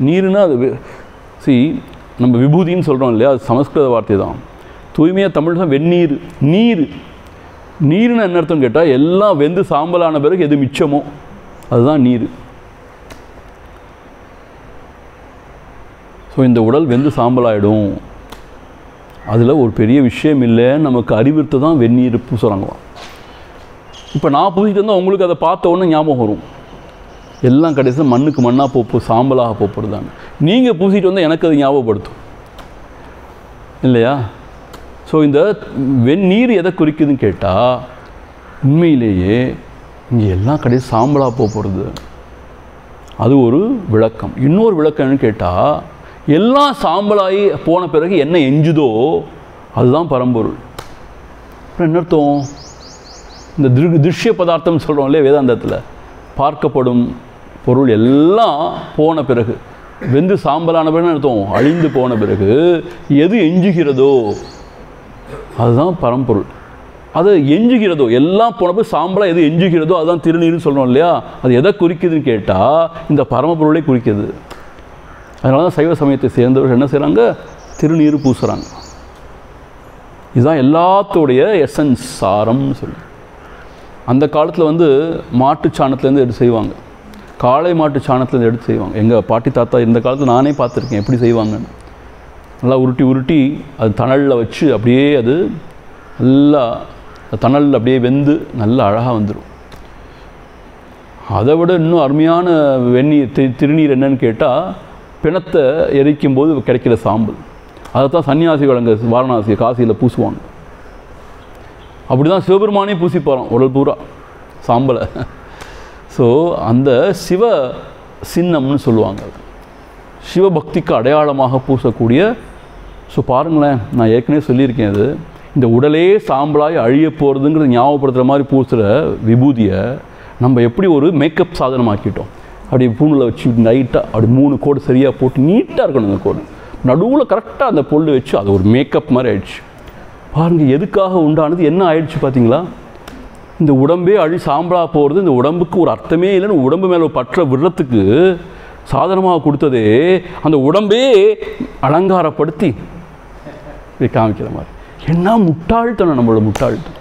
நீருன்னா அது நம்ம விபூதின்னு சொல்கிறோம் இல்லையா, அது சமஸ்கிருத வார்த்தை தான். தூய்மையாக தமிழ் தான் வெந்நீர். நீருன்னு என்ன அர்த்தம் கேட்டால், எல்லாம் வெந்து சாம்பலான பிறகு எது மிச்சமோ அதுதான் நீர். ஸோ இந்த உடல் வெந்து சாம்பலாயிடும், அதில் ஒரு பெரிய விஷயம் இல்லைன்னு நமக்கு அறிவித்து தான் வெந்நீர் பூசுகிறாங்களாம். இப்போ நான் பூசிட்டு வந்தால் உங்களுக்கு அதை பார்த்த உடனே ஞாபகம் வரும், எல்லாம் கடைசியில் மண்ணுக்கு மண்ணாக சாம்பலாக போகிறது தான். நீங்கள் பூசிட்டு வந்தால் எனக்கு அது ஞாபகப்படுத்தும் இல்லையா? ஸோ இந்த வெந்நீர் எதை குறிக்குதுன்னு கேட்டால், உண்மையிலேயே இங்கே எல்லாம் கடைசி சாம்பலாக போகிறது. அது ஒரு விளக்கம். இன்னொரு விளக்கம் என்னன்னு கேட்டால், எல்லாம் சாம்பலாகி போன பிறகு என்ன எஞ்சுதோ அதுதான் பரம்பொருள். அப்புறம் என்ன அர்த்தம்? இந்த திருஷ்ய பதார்த்தம் சொல்கிறோம் இல்லையா வேதாந்தத்தில், பார்க்கப்படும் பொருள் எல்லாம் போன பிறகு வெந்து சாம்பலான பிறகு அர்த்தம், அழிந்து போன பிறகு எது எஞ்சுகிறதோ அதுதான் பரம்பொருள். அது எஞ்சுகிறதோ, எல்லாம் போனப்போ சாம்பலாக எது எஞ்சுகிறதோ அதுதான் திருநீர்னு சொல்கிறோம் இல்லையா? அது எதை குறிக்குதுன்னு கேட்டால் இந்த பரமபொருளை குறிக்குது. அதனால தான் சைவ சமயத்தை சேர்ந்தவர்கள் என்ன செய்கிறாங்க? திருநீர் பூசுகிறாங்க. இதுதான் எல்லாத்தோடைய எசன்ஸ், சாரம்னு சொல்லி. அந்த காலத்தில் மாட்டு சாணத்துலேருந்து எடுத்து செய்வாங்க, காளை மாட்டு சாணத்துலேருந்து எடுத்து செய்வாங்க. எங்கள் பாட்டி தாத்தா இந்த காலத்தில் நானே பார்த்துருக்கேன் எப்படி செய்வாங்கன்னு. நல்லா உருட்டி அது தணலில் வச்சு அப்படியே அது நல்லா தணல் அப்படியே வெந்து நல்லா அழகாக வந்துடும். அதை விட இன்னும் அருமையான வெந்நீர் திருநீர் என்னன்னு கேட்டால் பிணத்தை எரிக்கும் போது கிடைக்கிற சாம்பல். அதை தான் சன்னியாசிகள் அங்கே வாரணாசி காசியில் பூசுவாங்க. அப்படி தான் சிவபெருமானே பூசி போகிறோம் உடல் பூரா சாம்பலை. ஸோ அந்த சிவ சின்னம்னு சொல்லுவாங்க, சிவபக்திக்கு அடையாளமாக பூசக்கூடிய. ஸோ பாருங்களேன், நான் ஏற்கனவே சொல்லியிருக்கேன், அது இந்த உடலே சாம்பலாய் அழிய போகிறதுங்கிறது ஞாபகப்படுத்துகிற மாதிரி பூசுகிற விபூதியை நம்ம எப்படி ஒரு மேக்கப் சாதனமாக்கிட்டோம். அப்படி பூணில் வச்சு நைட்டாக அப்படி 3 கோடு சரியாக போட்டு நீட்டாக இருக்கணும். அந்த கோடு நடுவில் கரெக்டாக அந்த பொருள் வச்சு அது ஒரு மேக்கப் மாதிரி ஆயிடுச்சு. பாருங்கள், எதுக்காக உண்டானது என்ன ஆயிடுச்சு பார்த்தீங்களா? இந்த உடம்பே சாம்பலாக போகிறது, இந்த உடம்புக்கு ஒரு அர்த்தமே இல்லைன்னு உடம்பு மேலே பற்ற விடுறதுக்கு சாதனமாக கொடுத்ததே அந்த உடம்பே அலங்காரப்படுத்தி இப்படி காமிக்கிற மாதிரி. என்ன முட்டாள்தனம், நம்மளோட முட்டாள்தனம்.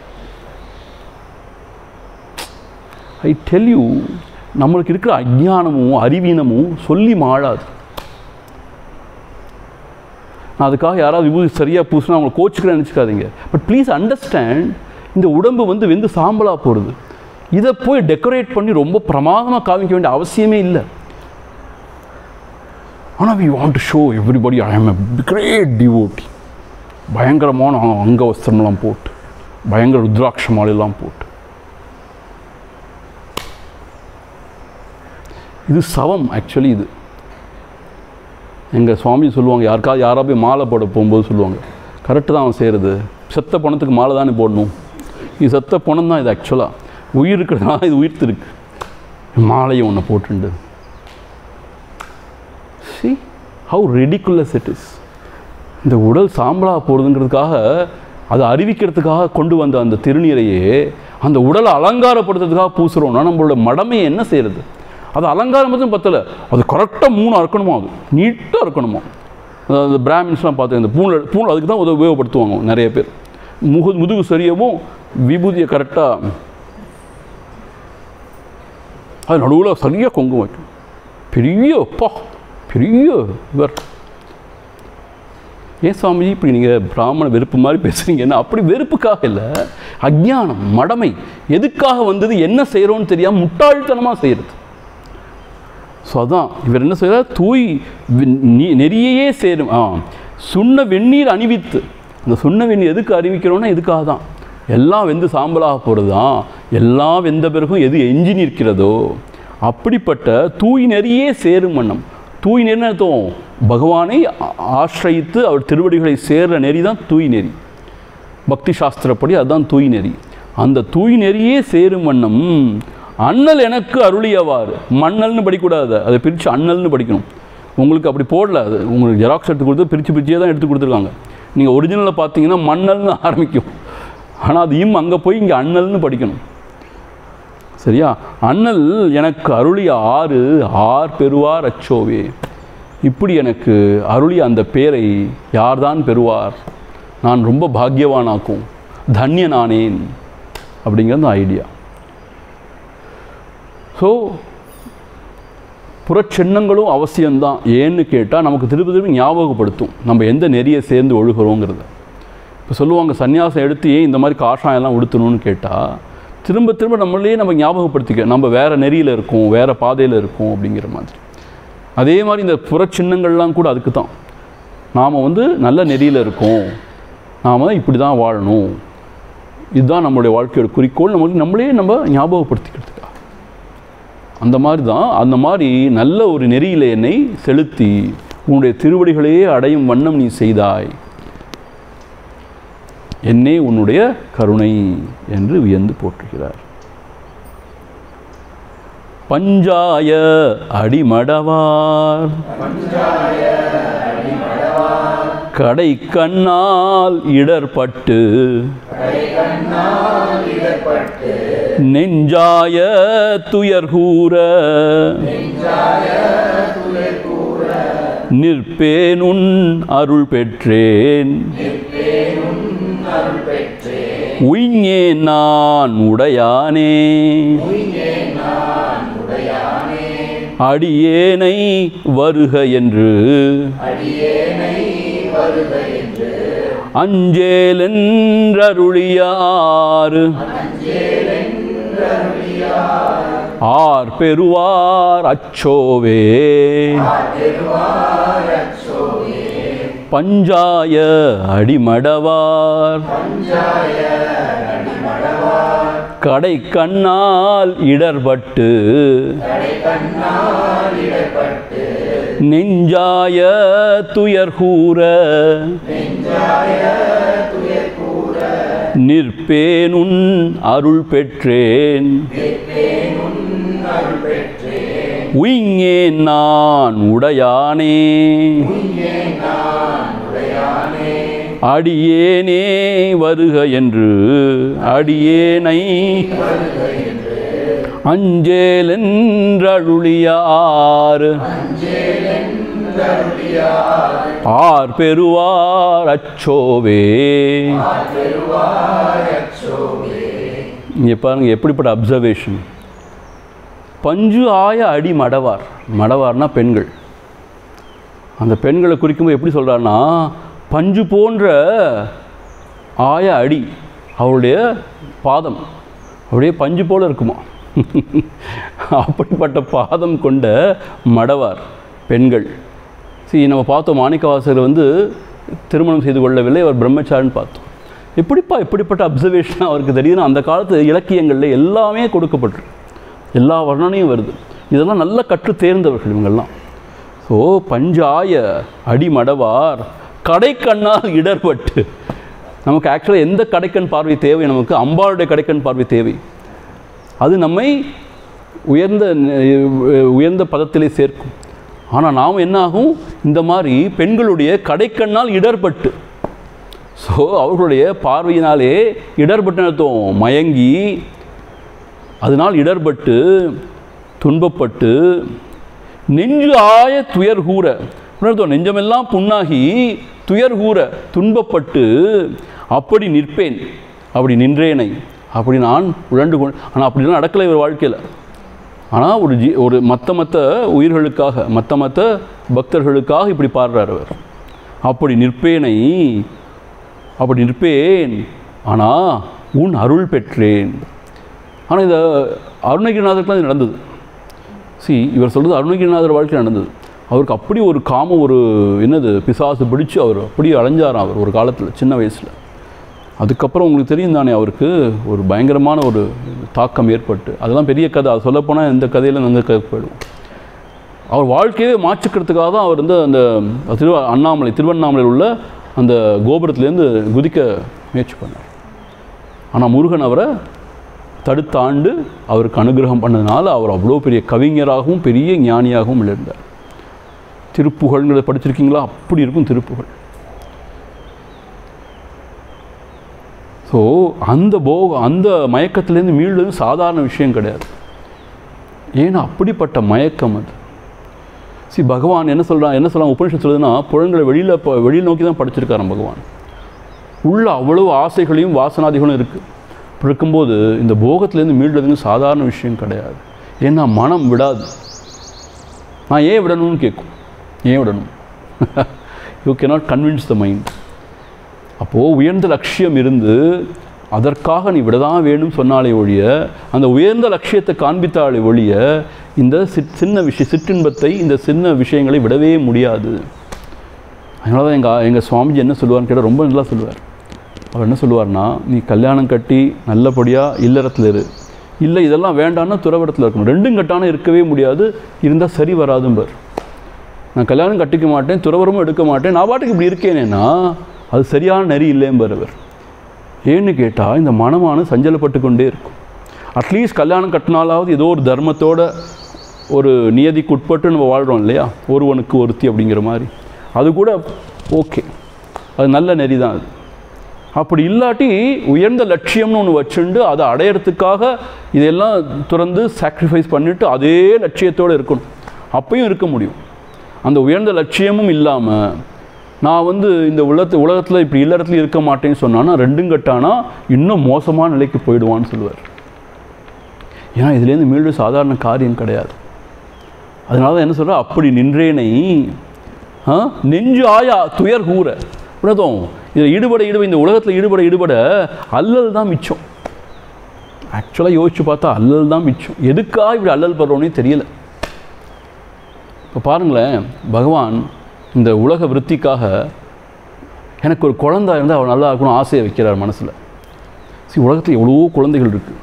ஐ டெல் யூ, நம்மளுக்கு இருக்கிற அஞ்ஞானமும் அறிவீனமும் சொல்லி மாளாது. நான் அதுக்காக யாராவது விபூதி சரியாக பூசினா அவங்களை கோச்சுக்கிறேன்னு நினச்சிக்காதீங்க. பட் ப்ளீஸ் அண்டர்ஸ்டாண்ட், இந்த உடம்பு வெந்து சாம்பலாக போகிறது. இதை போய் டெக்கரேட் பண்ணி ரொம்ப பிரமாதமாக காமிக்க வேண்டிய அவசியமே இல்லை. ஆனால் we want to show everybody I am a great devotee. பயங்கரமான அங்க வஸ்திரம்லாம் போட்டு, பயங்கர ருத்ராட்ச மாலையெல்லாம் போட்டு. இது சவம். ஆக்சுவலி இது எங்கள் சுவாமி சொல்லுவாங்க, யாராவது போய் மாலை போட போகும்போது சொல்லுவாங்க, கரெக்டு தான் அவன் செய்கிறது, செத்த பணத்துக்கு மாலை தானே போடணும், இது செத்த பணம் தான் இது. ஆக்சுவலாக உயிர் இருக்கிறதுனால இது உயிர்த்திருக்கு, மாலையை ஒன்று போட்டுண்டு. See how ridiculous it is. இந்த உடல் சாம்பலாக போகிறதுங்கிறதுக்காக, அதை அறிவிக்கிறதுக்காக கொண்டு வந்த அந்த திருநீரையே அந்த உடலை அலங்காரப்படுத்துறதுக்காக பூசுகிறோம்னா நம்மளோட மடமையை என்ன செய்கிறது? அது அலங்காரம் மட்டும் பத்தலை, அது கரெக்டாக 3 இருக்கணுமா, அது நீட்டாக இருக்கணுமா. அதாவது பிராமின்ஸ்லாம் பார்த்து இந்த பூண் அதுக்கு தான் உபயோகப்படுத்துவாங்க நிறைய பேர். முதுகு சரியவும் விபூதியை கரெக்டாக அது நடுவில் சரியாக கொங்கும் வைக்கும். பெரிய இவர். ஏன் சுவாமிஜி இப்படி நீங்கள் பிராமண வெறுப்பு மாதிரி பேசுகிறீங்கன்னா, அப்படி வெறுப்புக்காக இல்லை, அஞ்ஞானம் மடமை. எதுக்காக வந்தது, என்ன செய்கிறோன்னு தெரியாமல் முட்டாள்தனமாக செய்கிறது. ஸோ அதான் இவர் என்ன செய்கிறார், தூய் நெறியையே சேரும் சுண்ண வெந்நீர் அணிவித்து. அந்த சுண்ண வெந்நீர் எதுக்கு அறிவிக்கிறோன்னா இதுக்காக தான். எல்லாம் வெந்து சாம்பலாக போகிறது தான். எல்லாம் வெந்த பிறகும் எது எஞ்சி நிற்கிறதோ அப்படிப்பட்ட தூய் நெறியே சேரும் வண்ணம். தூய் நெறின்னு அர்த்தம், பகவானை ஆசிரியித்து அவர் திருவடிகளை சேர்ற நெறி தான் தூய் நெறி. பக்தி சாஸ்திரப்படி அதுதான் தூய் நெறி. அந்த தூய் நெறியே சேரும் வண்ணம் அண்ணல் எனக்கு அருளியவாறு. மண்ணல்னு படிக்கூடாது, அதை பிரித்து அண்ணல்னு படிக்கணும். உங்களுக்கு அப்படி போடல, அது உங்களுக்கு ஜெராக்ஸ் எடுத்து கொடுத்து பிரிச்சே தான் எடுத்து கொடுத்துருக்காங்க. நீங்கள் ஒரிஜினலில் பார்த்தீங்கன்னா மண்ணல்னு ஆரம்பிக்கும், ஆனால் அது அங்கே போய் இங்கே அண்ணல்னு படிக்கணும். சரியா? அண்ணல் எனக்கு அருளிய ஆர் பெறுவார் அச்சோவே. இப்படி எனக்கு அருளிய அந்த பேரை யார்தான் பெறுவார்? நான் ரொம்ப பாக்கியவானாக்கும், தன்யனானேன் அப்படிங்கிறது ஐடியா. ஸோ புறச்சின்னங்களும் அவசியம்தான். ஏன்னு கேட்டால் நமக்கு திருப்பி ஞாபகப்படுத்தும் நம்ம எந்த நெறியை சேர்ந்து ஒழுகிறோங்கிறத. இப்போ சொல்லுவாங்க, சன்னியாசம் எடுத்து ஏன் இந்த மாதிரி காஷாயெல்லாம் உடுத்தணும்னு கேட்டால், திரும்ப நம்மளே நம்ம ஞாபகப்படுத்திக்க, நம்ம வேறு நெறியில் இருக்கோம், வேறு பாதையில் இருக்கோம் அப்படிங்கிற மாதிரி. அதே மாதிரி இந்த புறச்சின்னங்கள்லாம் கூட அதுக்கு தான். நாம் நல்ல நெறியில் இருக்கோம், நாம் இப்படி தான் வாழணும், இதுதான் நம்மளுடைய வாழ்க்கையோட குறிக்கோள், நம்மளே ஞாபகப்படுத்திக்கிறதுக்கா. அந்த மாதிரி தான். அந்த மாதிரி நல்ல ஒரு நெறியில் என்னை செலுத்தி உன்னுடைய திருவடிகளையே அடையும் வண்ணம் நீ செய்தாய், என்னே உன்னுடைய கருணை என்று வியந்து போற்றுகிறார். பஞ்சாய அடிமடவார் கடை கண்ணால் இடர்பட்டு நெஞ்சாய துயர்கூற நிற்பேனுன் அருள் பெற்றேன் உய்ஞே நான் உடையானே அடியேனை வருக என்று அஞ்சேலென்றருளியாறு ஆர் பெறுவார் அச்சோவே பஞ்சாய அடிமடவார் கடை கண்ணால் இடர்பட்டு நெஞ்சாய துயர்கூற நிற்பேனுன் அருள் பெற்றேன் உய்யேன் நான் உடையானே அடியேனே வருக என்று அடியேனை அஞ்சேலென்றருளியாறு ஆர் பெறுவார் அச்சோவே. இங்கே பாருங்க எப்படிப்பட்ட அப்சர்வேஷன். பஞ்சு ஆய அடி மடவார். மடவார்னா பெண்கள். அந்த பெண்களை குறிக்கும்போது எப்படி சொல்கிறாருன்னா, பஞ்சு போன்ற ஆய அடி, அவருடைய பாதம் அவருடைய பஞ்சு போல் இருக்குமா. அப்படிப்பட்ட பாதம் கொண்ட மடவார் பெண்கள். நம்ம பார்த்தோம் மாணிக்கவாசகர் வந்து திருமணம் செய்து கொள்ளவில்லை, அவர் பிரம்மச்சாரின்னு பார்த்தோம். எப்படிப்பட்ட அப்சர்வேஷன் அவருக்கு தெரியுதுன்னா, அந்த காலத்து இலக்கியங்களில் எல்லாமே கொடுக்கப்பட்டிருக்கு, எல்லா வர்ணனையும் வருது. இதெல்லாம் நல்ல கற்று தேர்ந்தவர்கள் இவங்கெல்லாம். ஸோ பஞ்சாய அடிமடவார் கடைக்கண்ணால் இடர்பட்டு. நமக்கு ஆக்சுவலாக எந்த கடைக்கண் பார்வை தேவை? நமக்கு அம்பாளுடைய கடைக்கண் பார்வை தேவை. அது நம்மை உயர்ந்த பதத்திலே சேர்க்கும். ஆனால் நாம் என்னாகும், இந்த மாதிரி பெண்களுடைய கடைக்கண்ணால் இடர்பட்டு, ஸோ அவர்களுடைய பார்வையினாலே இடர்பட்டு அர்த்தம், மயங்கி அதனால் இடர்பட்டு துன்பப்பட்டு நெஞ்சு ஆய துயர் கூற, நெஞ்சமெல்லாம் புண்ணாகி துயர் கூற துன்பப்பட்டு அப்படி நிற்பேன், அப்படி நின்றேனை, அப்படி நான் உழண்டு கொண்டு. ஆனால் அப்படிலாம் நடக்கலை இவர் வாழ்க்கையில். ஆனால் ஒரு மற்ற உயிர்களுக்காக மற்ற பக்தர்களுக்காக இப்படி பாடுறார் அவர். அப்படி நிற்பேனை, அப்படி நிற்பேன், ஆனால் உன் அருள் பெற்றேன். ஆனால் இந்த அருணகிரிநாதருக்குலாம் இது நடந்தது. இவர் சொல்கிறது அருணகிரிநாதர் வாழ்க்கையில் நடந்தது. அவருக்கு அப்படி ஒரு ஒரு பிசாசு பிடிச்சு அவர் அப்படியே அலைஞ்சாராம் அவர் ஒரு காலத்தில், சின்ன வயசில். அதுக்கப்புறம் உங்களுக்கு தெரியும் தானே, அவருக்கு ஒரு பயங்கரமான ஒரு தாக்கம் ஏற்பட்டு, அதெல்லாம் பெரிய கதை. அது சொல்லப்போனால் இந்த கதையில் நாங்கள் கதை போயிடுவோம். அவர் வாழ்க்கையே மாற்றிக்கிறதுக்காக தான் அவர் வந்து அந்த திருவண்ணாமலையில் உள்ள அந்த கோபுரத்துலேருந்து குதிக்க முயற்சி பண்ணார். ஆனால் முருகன் அவரை தடுத்தாண்டு அவருக்கு அனுகிரகம் பண்ணதுனால அவர் அவ்வளோ பெரிய கவிஞராகவும் பெரிய ஞானியாகவும் இருந்தார். திருப்புகழ்ங்கிறத படிச்சிருக்கீங்களா? அப்படி இருக்கும் திருப்புகழ். ஸோ அந்த மயக்கத்திலேருந்து மீள்வது சாதாரண விஷயம் கிடையாது. ஏன்னா அப்படிப்பட்ட மயக்கம் அது. பகவான் என்ன சொல்கிறாங்க உபனிஷத்து சொல்லுதுன்னா, புலன்களை வெளியில் நோக்கி தான் படைச்சிருக்காராம் பகவான். உள்ள அவ்வளவு ஆசைகளையும் வாசனாதிகளும் இருக்குது. இருக்கும்போது இந்த போகத்திலேருந்து மீள்றதுங்க சாதாரண விஷயம் கிடையாது. ஏன்னா மனம் விடாது. நான் ஏன் விடணும்னு கேட்கும். ஏன் விடணும்? You cannot convince the mind. அப்போது உயர்ந்த லட்சியம் இருந்து அதற்காக நீ விடதான் வேணும் சொன்னாலே ஒழிய, அந்த உயர்ந்த லட்சியத்தை காண்பித்தாலே ஒழிய இந்த சின்ன சிற்றின்பத்தை, இந்த சின்ன விஷயங்களை விடவே முடியாது. அதனால தான் எங்கள் சுவாமிஜி என்ன சொல்லுவார்னு கேட்டால் ரொம்ப நல்லா சொல்லுவார். அவர் என்ன சொல்லுவார்னா, நீ கல்யாணம் கட்டி நல்லபடியாக இல்லறத்தில் இரு, இல்லை இதெல்லாம் வேண்டான்னா துறவரத்தில் இருக்கணும். ரெண்டும் கட்டான இருக்கவே முடியாது, இருந்தால் சரி வராதும்பார். நான் கல்யாணம் கட்டிக்க மாட்டேன், துறவரமும் எடுக்க மாட்டேன், நான் பாட்டுக்கு இப்படி இருக்கேனேன்னா அது சரியான நெறி இல்லைம்பார் அவர். ஏன்னு கேட்டால் இந்த மனமானது சஞ்சலப்பட்டு கொண்டே இருக்கும். அட்லீஸ்ட் கல்யாணம் கட்டினாலாவது ஏதோ ஒரு தர்மத்தோட ஒரு நியதிக்கு உட்பட்டு நம்ம வாழ்கிறோம் இல்லையா, ஒருவனுக்கு ஒருத்தி அப்படிங்கிற மாதிரி. அது கூட ஓகே, அது நல்ல நெறி தான். அது அப்படி இல்லாட்டி உயர்ந்த லட்சியம்னு ஒன்று வச்சுண்டு அதை அடையிறதுக்காக இதெல்லாம் துறந்து சாக்ரிஃபைஸ் பண்ணிவிட்டு அதே லட்சியத்தோடு இருக்கணும். அப்பையும் இருக்க முடியும். அந்த உயர்ந்த லட்சியமும் இல்லாமல் நான் வந்து இந்த உலகத்தில் இப்படி இல்லறத்துல இருக்க மாட்டேன்னு சொன்னான்னா ரெண்டும் கட்டானா இன்னும் மோசமான நிலைக்கு போயிடுவான்னு சொல்லுவார். ஏன்னா இதுலேருந்து மீண்டும் சாதாரண காரியம் கிடையாது. அதனால தான் என்ன சொல்கிறார், அப்படி நின்றேனை நெஞ்சு ஆயா துயர் கூற. உணர்ந்தோம் இதில் ஈடுபட இந்த உலகத்தில் ஈடுபட அல்லல் தான் மிச்சம். ஆக்சுவலாக யோசிச்சு பார்த்தா அல்லல் தான் மிச்சம். எதுக்காக இப்படி அல்லல் படுறோன்னே தெரியல. இப்போ பாருங்களேன், பகவான் இந்த உலக விருத்திக்காக எனக்கு ஒரு குழந்தை இருந்தால் அவள் நல்லா இருக்கணும் ஆசையை வைக்கிறார் மனசில். உலகத்தில் எவ்வளவோ குழந்தைகள் இருக்குது,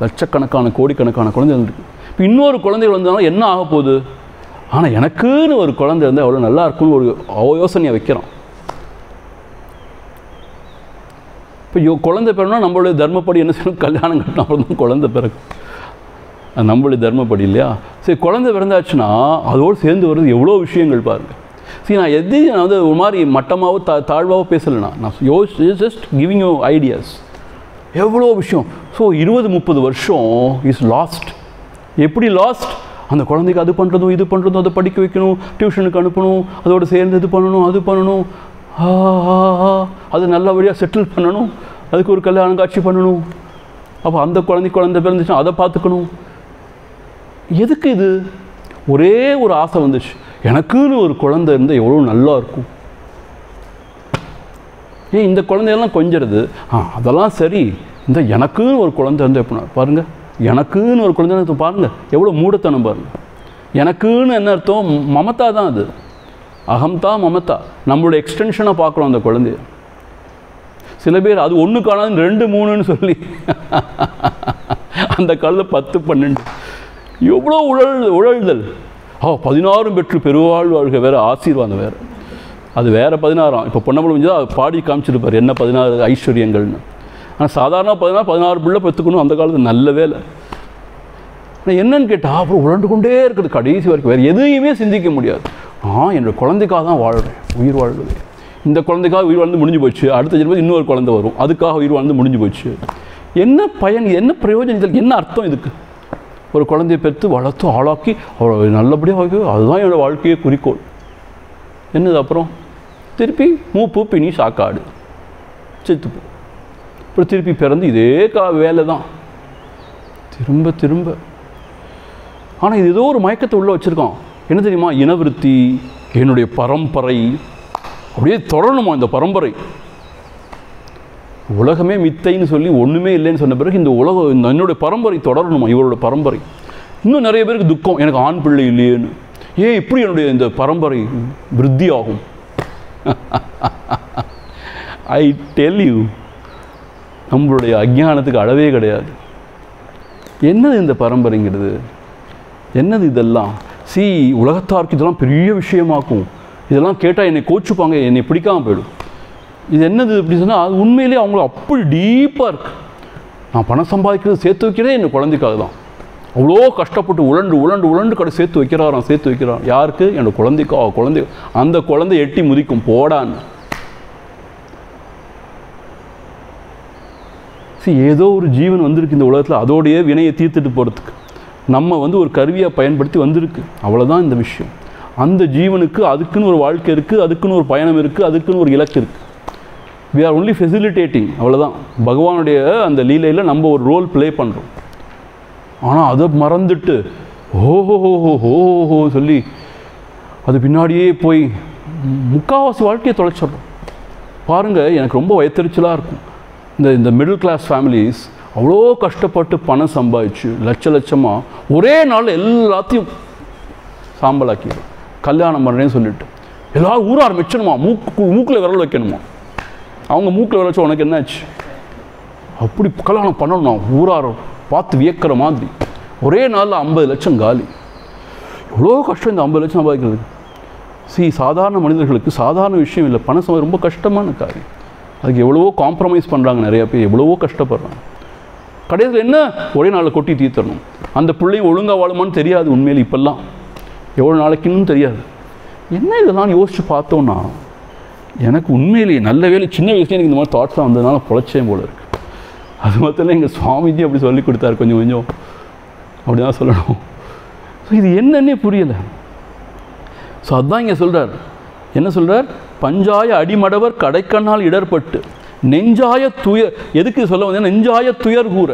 லட்சக்கணக்கான கோடிக்கணக்கான குழந்தைகள் இருக்குது. இப்போ இன்னொரு குழந்தைகள் வந்தாலும் என்ன ஆக போகுது? ஆனால் எனக்குன்னு ஒரு குழந்தை இருந்தால் அவ்வளோ நல்லா இருக்குன்னு ஒரு யோசனையை வைக்கிறான். இப்போ குழந்தை பிறகுனா நம்மளுடைய தர்மப்படி என்ன செய்யணும்? கல்யாணம் கட்டினா அப்புறம் தான் குழந்தை பிறகு. அது நம்மளுடைய தர்மப்படி இல்லையா? சரி, குழந்தை பிறந்தாச்சுன்னா அதோடு சேர்ந்து வருது எவ்வளோ விஷயங்கள் பாருங்கள். சரி, நான் நான் வந்து ஒரு மாதிரி மட்டமாகவோ தாழ்வாகவோ பேசலைண்ணா, நான் ஜஸ்ட் கிவிங் யூ ஐடியாஸ். எவ்வளோ விஷயம். ஸோ 20-30 வருஷம் இஸ் லாஸ்ட். எப்படி லாஸ்ட்? அந்த குழந்தைக்கு அது பண்ணுறதும் இது பண்ணுறதும், அதை படிக்க வைக்கணும், டியூஷனுக்கு அனுப்பணும், அதோடு சேர்ந்து இது பண்ணணும் அது பண்ணணும், அது நல்லபடியாக செட்டில் பண்ணணும், அதுக்கு ஒரு கல்யாணம் காட்சி பண்ணணும், அப்போ அந்த குழந்தை பிறந்துச்சுன்னா அதை பார்த்துக்கணும். எதுக்கு இது? ஒரே ஒரு ஆசை வந்துச்சு, எனக்குன்னு ஒரு குழந்தை இருந்தால் எவ்வளோ நல்லா இருக்கும். ஏன் இந்த குழந்தையெல்லாம் கொஞ்சிறது? அதெல்லாம் சரி, இந்த எனக்குன்னு ஒரு குழந்தை இருந்தால் எப்படின்னா பாருங்கள், எனக்குன்னு ஒரு குழந்தை பாருங்கள் எவ்வளோ மூடத்தனம் பாருங்கள். எனக்குன்னு என்ன அர்த்தம்? மமதா தான் அது, அகம்தா மமதா. நம்மளோட எக்ஸ்டென்ஷனாக பார்க்குறோம் அந்த குழந்தைய. சில பேர் அது ஒன்று காணாது 2, 3ன்னு சொல்லி அந்த காலத்தில் 10, 12 எவ்வளோ உழல்தல். 16 பெற்று பெருவாழ் வாழ்க வேறு ஆசீர்வாதம் வேறு, அது வேறு 16. இப்போ பொன்னம்பலம் முடிஞ்சால் அது பாடி காமிச்சிருப்பார் என்ன 16 ஐஸ்வர்யங்கள்னு. ஆனால் சாதாரண 16 பிள்ளை பெற்றுக்கணும் அந்த காலத்தில், நல்ல வேலை. ஆனால் என்னன்னு கேட்டால் அப்புறம் உழண்டு கொண்டே இருக்குது கடைசி வரைக்கும், வேறு எதையுமே சிந்திக்க முடியாது. என்னோட குழந்தைக்காக தான் வாழ்கிறேன், உயிர் வாழ்வது. இந்த குழந்தைக்காக உயிர் வாழ்ந்து முடிஞ்சு போச்சு, அடுத்த ஜென்மத்தில் இன்னொரு குழந்தை வரும், அதுக்காக உயிர் வாழ்ந்து முடிஞ்சு போச்சு. என்ன பயன்? என்ன பிரயோஜனம்? இதில் என்ன அர்த்தம் இதுக்கு? ஒரு குழந்தையை பெற்று வளர்த்து ஆளாக்கி அவளை நல்லபடியாக, அதுதான் என்னோடய வாழ்க்கையை குறிக்கோள். என்னது அப்புறம்? திருப்பி மூப்பு பிணி சாக்காடு செத்துப்போ, அப்புறம் திருப்பி பிறந்து இதே வேலை தான் திரும்ப திரும்ப. ஆனால் இது ஏதோ ஒரு மயக்கத்தை உள்ளே வச்சுருக்கோம். என்ன தெரியுமா? இனவிருத்தி, என்னுடைய பரம்பரை அப்படியே தொடரணுமா இந்த பரம்பரை. உலகமே மித்தைன்னு சொல்லி ஒன்றுமே இல்லைன்னு சொன்ன பிறகு இந்த உலகம் என்னுடைய பரம்பரை தொடரணுமா, இவரோட பரம்பரை. இன்னும் நிறைய பேருக்கு துக்கம், எனக்கு ஆண் பிள்ளை இல்லையேன்னு. ஏன் இப்படி என்னுடைய இந்த பரம்பரை விருத்தி ஆகும்? ஐ டெல் யூ, நம்மளுடைய அஞ்ஞானத்துக்கு அளவே கிடையாது. என்னது இந்த பரம்பரைங்கிறது? என்னது இதெல்லாம்? உலகத்தாருக்கு இதெல்லாம் பெரிய விஷயமாக்கும். இதெல்லாம் கேட்டால் என்னை கோச்சுப்பாங்க, என்னை பிடிக்காமல் போயிடும். இது என்னது இப்படி சொன்னால் அது உண்மையிலே அவங்கள அப்படி டீப்பாக இருக்குது. நான் பணம் சம்பாதிக்கிறது சேர்த்து வைக்கிறதே என் குழந்தைக்காக தான். அவ்வளோ கஷ்டப்பட்டு உழண்டு கடை சேர்த்து வைக்கிறான். யாருக்கு? என்னோட குழந்தை. அந்த குழந்தை எட்டி முதிக்கும் போடான்னு. ஏதோ ஒரு ஜீவன் வந்திருக்கு இந்த உலகத்தில், அதோடைய வினையை தீர்த்துட்டு போகிறதுக்கு நம்ம ஒரு கருவியாக பயன்படுத்தி வந்திருக்கு. அவ்வளோதான் இந்த விஷயம். அந்த ஜீவனுக்கு அதுக்குன்னு ஒரு வாழ்க்கை இருக்குது, அதுக்குன்னு ஒரு பயணம் இருக்குது, அதுக்குன்னு ஒரு இலக்கு இருக்குது. we are only facilitating, அவ்வளோதான். பகவானுடைய அந்த லீலையில் நம்ம ஒரு ரோல் ப்ளே பண்ணுறோம். ஆனால் அதை மறந்துட்டு ஓஹோ சொல்லி அது பின்னாடியே போய் முக்கால்வாசி வாழ்க்கையை தொலைச்சிட்றோம். பாருங்கள், எனக்கு ரொம்ப வயத்தறிச்சலாக இருக்கும். இந்த மிடில் கிளாஸ் ஃபேமிலிஸ் அவ்வளோ கஷ்டப்பட்டு பணம் சம்பாதிச்சு லட்சமாக ஒரே நாள் எல்லாத்தையும் சாம்பலாக்கிடும். கல்யாணம் பண்ணுறேன்னு சொல்லிட்டு எல்லாரும் ஊற ஆரம்பிச்சணுமா, மூக்கில் விரல் வைக்கணுமா. அவங்க மூக்கில் விரல் வச்சா உனக்கு என்னாச்சு? அப்படி கல்யாணம் பண்ணணும்னா ஊராரம் பார்த்து வியக்கிற மாதிரி ஒரே நாளில் 50 லட்சம் காலி. எவ்வளோ கஷ்டம் இந்த 50 லட்சம் சம்பாதிக்கிறது. சாதாரண மனிதர்களுக்கு சாதாரண விஷயம் இல்லை. பணம் சம்பாதி ரொம்ப கஷ்டமான காரியம். அதுக்கு எவ்வளவோ காம்ப்ரமைஸ் பண்ணுறாங்க நிறையா பேர், எவ்வளவோ கஷ்டப்படுறாங்க. கடைசியில் என்ன? ஒரே நாளில் கொட்டி தீர்த்தரணும். அந்த பிள்ளையும் ஒழுங்காக வாழுமான்னு தெரியாது உண்மையில். இப்போல்லாம் எவ்வளோ நாளைக்குன்னு தெரியாது. என்ன இதெல்லாம் யோசித்து பார்த்தோன்னா எனக்கு உண்மையிலேயே நல்ல வேலை சின்ன வயசுலேயே எனக்கு இந்த மாதிரி தாட்ஸ்லாம் வந்ததுனால பொழைச்சேன் போல இருக்குது. அது மொத்தத்தில் எங்கள் சுவாமிஜி அப்படி சொல்லி கொடுத்தாரு, கொஞ்சம் அப்படி தான் சொல்லணும். இது என்னன்னே புரியலை. அதுதான் இங்கே சொல்கிறார். என்ன சொல்கிறார்? பஞ்சாய அடிமடவர் கடைக்கண்ணால் இடர்பட்டு நெஞ்சாய துயர். எதுக்கு சொல்ல வந்து நெஞ்சாய துயர் கூற.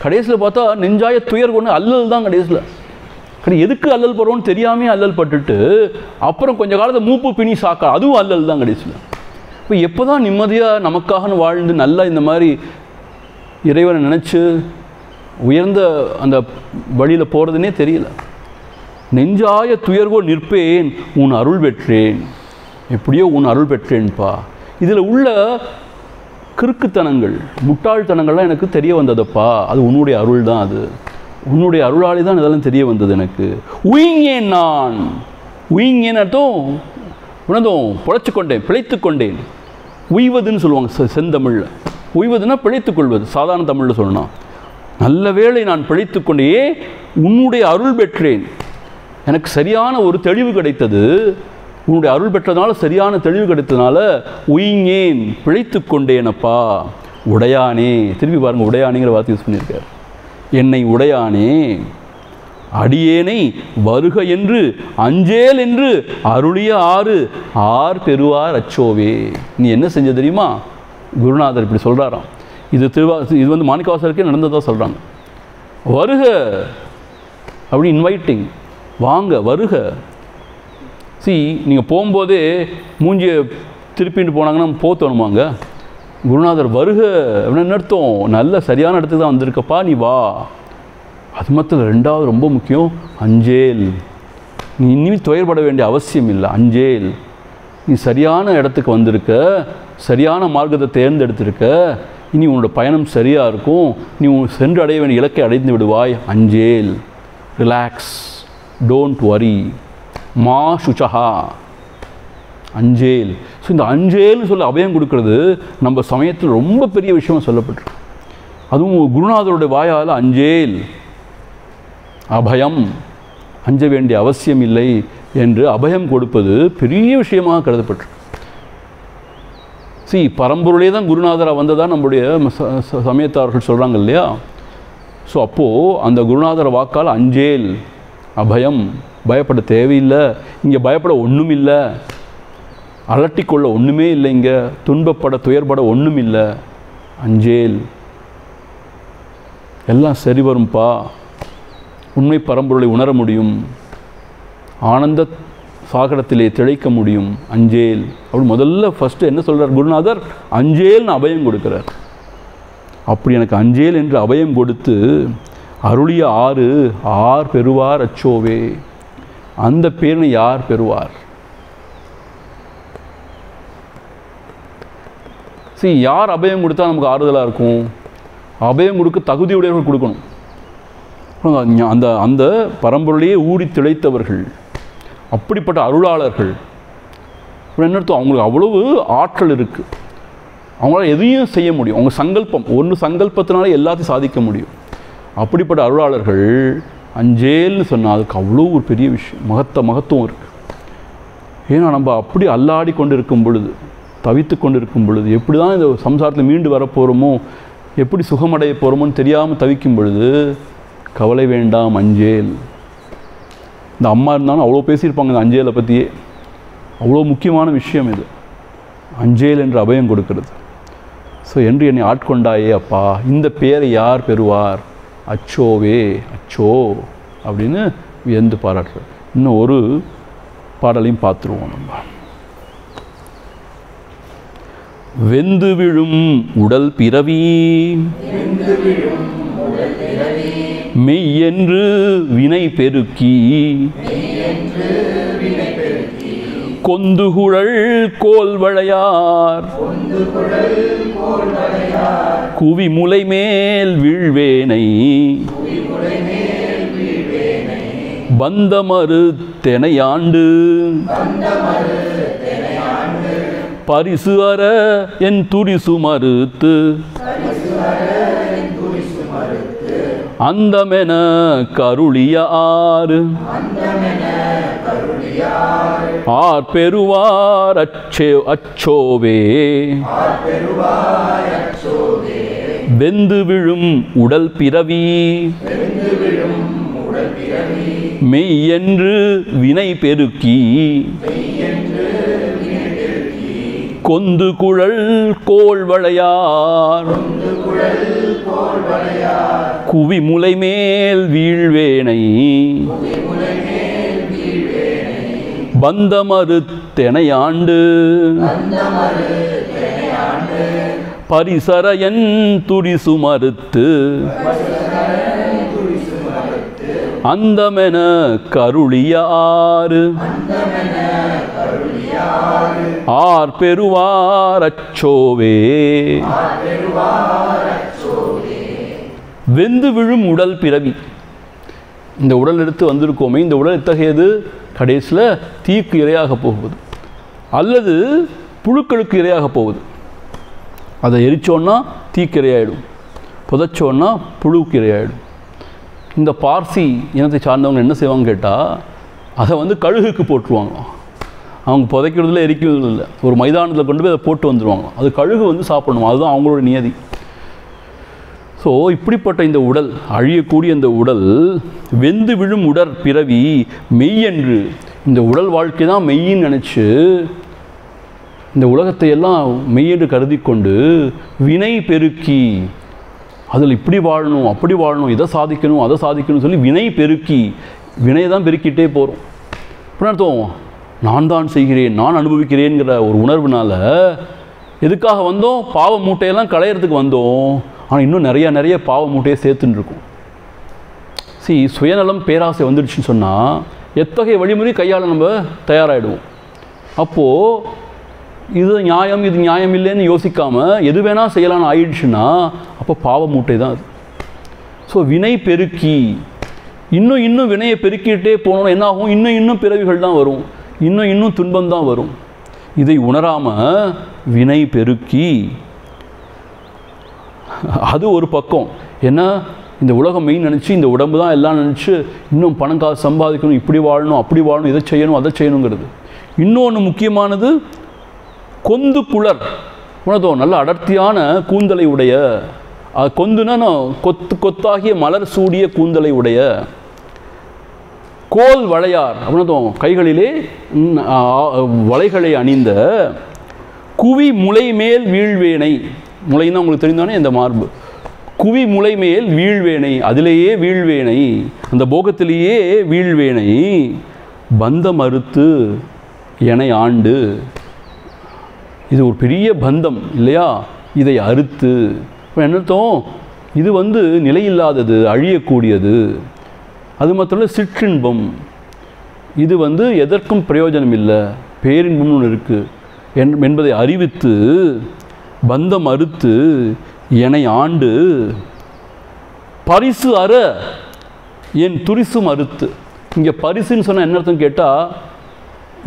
கடைசியில் பார்த்தா நெஞ்சாய துயர் கொண்டு அல்லல் தான் கடைசியில். எதுக்கு அல்லல் போகிறோன்னு தெரியாமே அல்லல் பட்டுட்டு அப்புறம் கொஞ்சம் காலத்தில் மூப்பு பிணி சாக்கா, அதுவும் அல்லல் தான் கடைசியில். இப்போ எப்போ தான் நிம்மதியாக நமக்காக வாழ்ந்து நல்லா இந்த மாதிரி இறைவனை நினச்சி உயர்ந்த அந்த வழியில் போகிறதுனே தெரியல. நெஞ்சாய துயர்வோ நிற்பேன் உன் அருள் பெற்றேன், எப்படியோ உன் அருள் பெற்றேன்ப்பா. இதில் உள்ள கிறுக்குத்தனங்கள் முட்டாள்தனங்கள்லாம் எனக்கு தெரிய வந்ததப்பா. அது உன்னுடைய அருள் தான், அது உன்னுடைய அருளாளி தான் இதெல்லாம் தெரிய வந்தது எனக்கு. உயிங்கேன் நான், உயிங்கேன்னு அர்த்தம் உணர்ந்தோம், பிழைச்சு கொண்டேன், பிழைத்து கொண்டேன். உய்வதுன்னு சொல்லுவாங்க செந்தமிழில். உய்வதுன்னா பிழைத்து கொள்வது, சாதாரண தமிழில் சொல்லணும். நல்ல வேளை நான் பிழைத்து கொண்டே உன்னுடைய அருள் பெற்றேன். எனக்கு சரியான ஒரு தெளிவு கிடைத்தது. உன்னுடைய அருள் பெற்றதுனால சரியான தெளிவு கிடைத்ததுனால உயிங்கேன், பிழைத்து கொண்டேனப்பா. உடையானே, திருப்பி பாருங்கள், உடையானேங்கிற வார்த்தை யூஸ் பண்ணியிருக்கார். என்னை உடையானே, அடியேனை வருக என்று அஞ்சேல் என்று அருளிய ஆர் பெறுவார் அச்சோவே. நீ என்ன செஞ்ச தெரியுமா? குருநாதர் இப்படி சொல்கிறாராம். இது வந்து மாணிக்கவாசகருக்கே நடந்ததாக சொல்கிறாங்க. வருக அப்படி இன்வைட்டிங், வாங்க வருக. நீங்கள் போகும்போதே மூஞ்சியை திருப்பிட்டு போனாங்கன்னா போத்தணுமாங்க. குருநாதர் வருக அப்படின்னு அர்த்தம், நல்ல சரியான இடத்துக்கு தான் வந்திருக்கப்பா, நீ வா. அது மட்டும் ரெண்டாவது ரொம்ப முக்கியம், அஞ்சேல். நீ இனிமேல் துயர்பட வேண்டிய அவசியம் இல்லை. அஞ்சேல், நீ சரியான இடத்துக்கு வந்திருக்க, சரியான மார்க்கத்தை தேர்ந்தெடுத்திருக்க, இனி உன்னோட பயணம் சரியாக இருக்கும், நீ சென்று அடைய வேண்டிய இலக்கை அடைந்து விடுவாய். அஞ்சேல், ரிலாக்ஸ், டோன்ட் வரி, மா சுச்சஹா, அஞ்சேல். ஸோ இந்த அஞ்சேல்னு சொல்ல அபயம் கொடுக்கறது நம்ம சமயத்தில் ரொம்ப பெரிய விஷயமாக சொல்லப்பட்டிருக்கு. அதுவும் குருநாதருடைய வாயால் அஞ்சேல், அபயம், அஞ்ச வேண்டிய அவசியம் இல்லை என்று அபயம் கொடுப்பது பெரிய விஷயமாக கருதப்பட்டிருக்கு. பரம்பொருளே தான் குருநாதராக வந்ததாக நம்முடைய சமயத்தார்கள் சொல்கிறாங்க இல்லையா? ஸோ அப்போது அந்த குருநாதர வாக்கால் அஞ்சேல், அபயம், பயப்பட தேவையில்லை. இங்கே பயப்பட ஒன்றும் இல்லை, அலட்டிக்கொள்ள ஒன்றுமே இல்லை, இங்கே துன்பப்பட துயர்பட ஒன்றும் இல்லை. அஞ்சேல், எல்லாம் சரி வரும்பா, உண்மை பரம்பொருளை உணர முடியும், ஆனந்த சாகரத்திலே திளைக்க முடியும். அஞ்சேல் அப்படி முதல்ல ஃபஸ்ட்டு என்ன சொல்கிறார் குருநாதர்? அஞ்சேல்னு அபயம் கொடுக்குறார். அப்படி எனக்கு அஞ்சேல் என்று அபயம் கொடுத்து அருளிய ஆர் பெறுவார் அச்சோவே. அந்த பேரை யார் பெறுவார்? யார் அபயம் கொடுத்தா நமக்கு ஆறுதலாக இருக்கும்? அபயம் கொடுக்க தகுதியுடையவர்கள் கொடுக்கணும். அந்த அந்த பரம்பொருளையே ஊடி திளைத்தவர்கள், அப்படிப்பட்ட அருளாளர்கள். என்ன அர்த்தம்? அவங்களுக்கு அவ்வளவு ஆற்றல் இருக்குது, அவங்களால எதையும் செய்ய முடியும். அவங்க சங்கல்பம், ஒன்று சங்கல்பத்தினால எல்லாத்தையும் சாதிக்க முடியும். அப்படிப்பட்ட அருளாளர்கள் அஞ்சேல்னு சொன்னால் அதுக்கு அவ்வளோ ஒரு பெரிய விஷயம், மகத்துவம் இருக்குது. ஏன்னா நம்ம அப்படி அல்லாடி கொண்டு இருக்கும் பொழுது, தவித்து கொண்டு இருக்கும் பொழுது, எப்படி தான் இந்த சம்சாரத்தில் மீண்டு வரப்போகிறோமோ, எப்படி சுகமடைய போகிறோமோன்னு தெரியாமல் தவிக்கும் பொழுது கவலை வேண்டாம், அஞ்சேல். இந்த அம்மா இருந்தாலும் அவ்வளோ பேசியிருப்பாங்க இந்த அஞ்சேலை பற்றியே. அவ்வளோ முக்கியமான விஷயம் இது, அஞ்சேல் என்று அபயம் கொடுக்கிறது. ஸோ என்று என்னை ஆட்கொண்டாயே அப்பா, இந்த பேரை யார் பெறுவார்? அச்சோவே, அச்சோ அப்படின்னு வியந்து பாராட்டுற. இன்னும் ஒரு பாடலையும் பார்த்துருவோம் நம்ம. வெந்து விழும் உடல் பிறவி மெய்யென்று வினை பெருக்கி கொந்துகுழல் கோல்வளையார் குவி முலை மேல் வீழ்வேனை பந்தமறு தெனையாண்டு பரிசு அற என் துரிசு மறுத்து அந்தமென கருளிய ஆர் பெறுவார் அச்சோவே. வெந்து விழும் உடல் பிறவி மெய்யென்று வினை பெருக்கி கொந்து குழல் கோல்வளையார் குவி முலை மேல் வீழ்வேனை பந்தமறுத்தெனையாண்டு பரிசரையன் துரிசு மறுத்து அந்தமென கருளியாறு ஆர் பெறுவாரச்சோவே. வெந்து விழும் உடல் பிறவி. இந்த உடல் எடுத்து வந்திருக்கோமே, இந்த உடல் எத்தகையது? கடைசியில் தீக்கு இரையாக போகுது அல்லது புழுக்களுக்கு இரையாக போகுது. அதை எரிச்சோன்னா தீக்கு இரையாயிடும், புதைச்சோன்னா புழுவுக்கு இரையாயிடும். இந்த பார்சி இனத்தை சார்ந்தவங்க என்ன செய்வாங்க கேட்டால், அதை கழுகுக்கு போட்டுருவாங்க. அவங்க புதைக்கிறதுல எரிக்கிறதுல இல்லை, ஒரு மைதானத்தில் கொண்டு போய் அதை போட்டு வந்துடுவாங்க. அது கழுகு சாப்பிடணும், அதுதான் அவங்களோட நியதி. ஸோ இப்படிப்பட்ட இந்த உடல், அழியக்கூடிய இந்த உடல், வெந்து விழும் உடற் பிறவி மெய்யென்று, இந்த உடல் வாழ்க்கை தான் மெய்யின்னு நினச்சி இந்த உலகத்தை எல்லாம் மெய்யென்று கருதி கொண்டு வினை பெருக்கி அதில் இப்படி வாழணும், அப்படி வாழணும், இதை சாதிக்கணும், அதை சாதிக்கணும்னு சொல்லி வினை பெருக்கி, வினையை தான் பெருக்கிட்டே போகிறோம். அப்படின்னு அர்த்தம், நான் தான் செய்கிறேன், நான் அனுபவிக்கிறேங்கிற ஒரு உணர்வுனால எதுக்காக வந்தோம்? பாவ மூட்டையெல்லாம் களையிறதுக்கு வந்தோம். ஆனால் இன்னும் நிறைய பாவ மூட்டையை சேர்த்துன்னு இருக்கும். சுயநலம் பேராசை வந்துடுச்சுன்னு சொன்னால் எத்தகைய வழிமுறை கையால் நம்ம தயாராகிடுவோம். அப்போது இது நியாயம், இது நியாயம் இல்லைன்னு யோசிக்காமல் எது வேணால் செய்யலான்னு ஆயிடுச்சுன்னா அப்போ பாவ மூட்டை தான் அது. ஸோ வினை பெருக்கி இன்னும் வினையை பெருக்கிட்டே போனோம்னா என்ன ஆகும்? இன்னும் பிறவிகள் தான் வரும், இன்னும் துன்பம் தான் வரும். இதை உணராமல் வினை பெருக்கி, அது ஒரு பக்கம். ஏன்னா இந்த உலகம் மெயின் நினச்சி, இந்த உடம்பு தான் எல்லாம் நினச்சி இன்னும் பணம் காசு சம்பாதிக்கணும், இப்படி வாழணும், அப்படி வாழணும், இதை செய்யணும், அதை செய்யணுங்கிறது. இன்னொன்று முக்கியமானது கொந்து குளர். உணர்ந்தோ, நல்ல அடர்த்தியான கூந்தலை உடைய, கொந்துனா கொத்தாகிய மலர் சூடிய கூந்தலை உடைய, கோல் வளையார். அப்படின்னதும் கைகளிலே வளைகளை அணிந்த, குவி முளை மேல் வீழ்வேனை. முளைன்னா உங்களுக்கு தெரிந்தானே இந்த மார்பு. குவி முளை மேல் வீழ்வேனை, அதிலேயே வீழ்வேனை, அந்த போகத்திலேயே வீழ்வேனை, பந்தம் அறுத்து எனை ஆண்டு. இது ஒரு பெரிய பந்தம் இல்லையா? இதை அறுத்து, இப்போ என்னத்தோம், இது நிலையில்லாதது, அழியக்கூடியது. அது மாத்திரம் இல்லை, சிற்றின்பம். இது எதற்கும் பிரயோஜனம் இல்லை, பேரின்பம்னு ஒன்று இருக்குது என்பதை அறிவித்து பந்தம் அறுத்து எனை ஆண்டு பரிசு அற என் துரிசு மறுத்து. இங்கே பரிசுன்னு சொன்னால் என்ன அர்த்தம் கேட்டால்,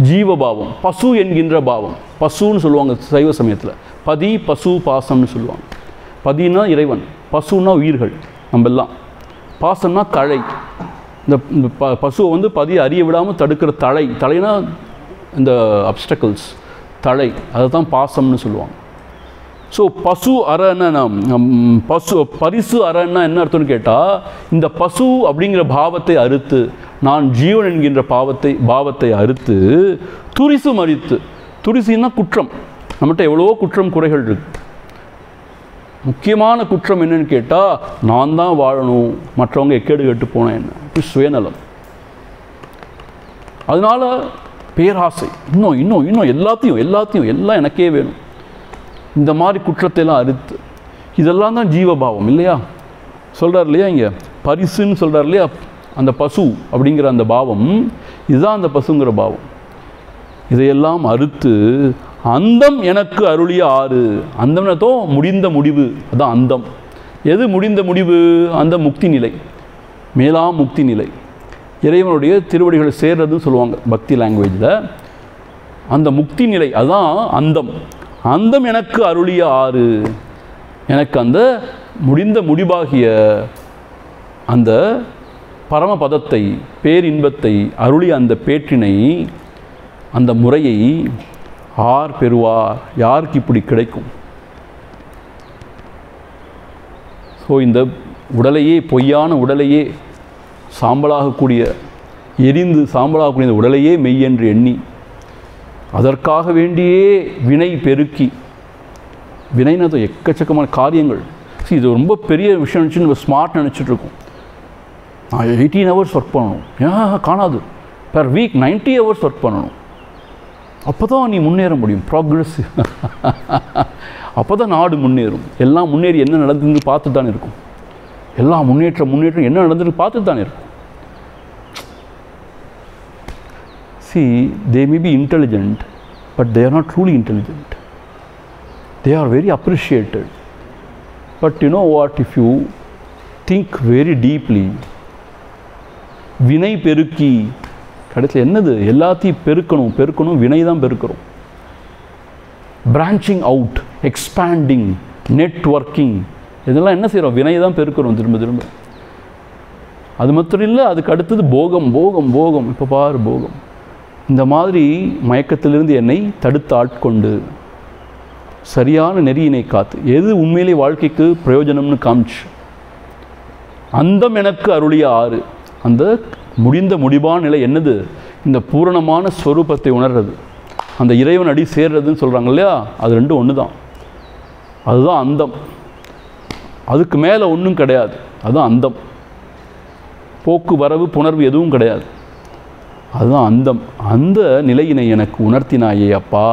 ஜீவபாவம், பசு என்கின்ற பாவம். பசுன்னு சொல்லுவாங்க சைவ சமயத்தில். பதி பசு பாசம்னு சொல்லுவாங்க. பதினா இறைவன், பசுன்னா உயிர்கள் நம்மெல்லாம், பாசம்னா தழை. இந்த பசுவை பதியை அறிய விடாமல் தடுக்கிற தழை. தலைனா இந்த அப்டக்கல்ஸ், தழை, அதை தான் பாசம்னு சொல்லுவாங்க. ஸோ பசு அறன்னா பரிசு அறன்னா என்ன அர்த்தம்னு கேட்டால், இந்த பசு அப்படிங்கிற பாவத்தை அறுத்து, நான் ஜீவன் என்கின்ற பாவத்தை அறுத்து துரிசு மறித்து. துரிசுன்னா குற்றம். நம்மகிட்ட எவ்வளவோ குற்றம் குறைகள் இருக்கு. முக்கியமான குற்றம் என்னன்னு கேட்டால், நான் தான் வாழணும், மற்றவங்க எக்கேடு கேட்டு போனேன் என்ன, இது சுயநலம். அதனால் பேராசை, இன்னும் எல்லாத்தையும் எல்லாம் எனக்கே வேணும், இந்த மாதிரி குற்றத்தையெல்லாம் அறுத்து. இதெல்லாம் தான் ஜீவபாவம் இல்லையா? சொல்கிறார் இல்லையா இங்கே, பரிசுன்னு சொல்கிறார் இல்லையா? அந்த பசு அப்படிங்கிற அந்த பாவம், இதுதான் அந்த பசுங்கிற பாவம். இதையெல்லாம் அறுத்து அந்தம் எனக்கு அருளிய ஆறு. அந்தம்னதோ முடிந்த முடிவு, அதுதான் அந்தம். எது முடிந்த முடிவு? அந்த முக்தி நிலை, மேலாம் முக்தி நிலை, இறைவனுடைய திருவடிகளை சேர்றதுன்னு சொல்லுவாங்க பக்தி லாங்குவேஜில். அந்த முக்தி நிலை அதுதான் அந்தம். அந்தம் எனக்கு அருளிய ஆறு. எனக்கு அந்த முடிந்த முடிவாகிய அந்த பரமபதத்தை, பேரின்பத்தை அருளிய அந்த பேற்றினை, அந்த முறையை ஆர் பெறுவார்? யாருக்கு இப்படி கிடைக்கும்? ஸோ இந்த உடலையே, பொய்யான உடலையே, சாம்பலாகக்கூடிய, எரிந்து சாம்பலாகக்கூடிய இந்த உடலையே மெய்யென்று எண்ணி அதற்காக வேண்டியே வினை பெருக்கி, வினைனது எக்கச்சக்கமான காரியங்கள். இது ரொம்ப பெரிய விஷயம் நினச்சி நம்ம ஸ்மார்ட் நினச்சிட்ருக்கோம். நான் 18 hours ஒர்க் பண்ணணும், ஏன் காணாது. பெர் வீக் 90 hours ஒர்க் பண்ணணும். அப்போ தான் நீ முன்னேற முடியும். ப்ராக்ரெஸ். அப்போ தான் நாடு முன்னேறும். எல்லாம் முன்னேறி என்ன நடந்ததுன்னு பார்த்து தானே இருக்கும். எல்லா முன்னேற்றம் என்ன நடந்ததுன்னு பார்த்து தானே இருக்கும். See, they may be intelligent, but they are not truly intelligent. They are very appreciated. But you know what, if you think very deeply, வினை பெருக்கி கடைசியில் என்னது, எல்லாத்தையும் பெருக்கணும், வினை தான் பெருக்கிறோம். பிரான்ச்சிங் அவுட், எக்ஸ்பேண்டிங், நெட்வொர்க்கிங், இதெல்லாம் என்ன செய்கிறோம், வினை தான் பெருக்கிறோம் திரும்ப. அது மாத்திரம் இல்லை, அதுக்கு அடுத்தது போகம். இப்போ பாரு போகம். இந்த மாதிரி மயக்கத்திலிருந்து என்னை தடுத்து ஆட்கொண்டு சரியான நெறியினை காத்து, எது உண்மையிலே வாழ்க்கைக்கு பிரயோஜனம்னு காமிச்சு, அந்தம் எனக்கு அருளிய ஆறு. அந்த முடிவான நிலை என்னது, இந்த பூரணமான ஸ்வரூபத்தை உணர்றது, அந்த இறைவன் அடி சேர்றதுன்னு சொல்கிறாங்க இல்லையா, அது ரெண்டும் ஒன்று தான். அதுதான் அந்தம். அதுக்கு மேலே ஒன்றும் கிடையாது. அதுதான் அந்தம். போக்கு வரவு புணர்வு எதுவும் கிடையாது. அதுதான் அந்தம். அந்த நிலையினை எனக்கு உணர்த்தினாயே அப்பா.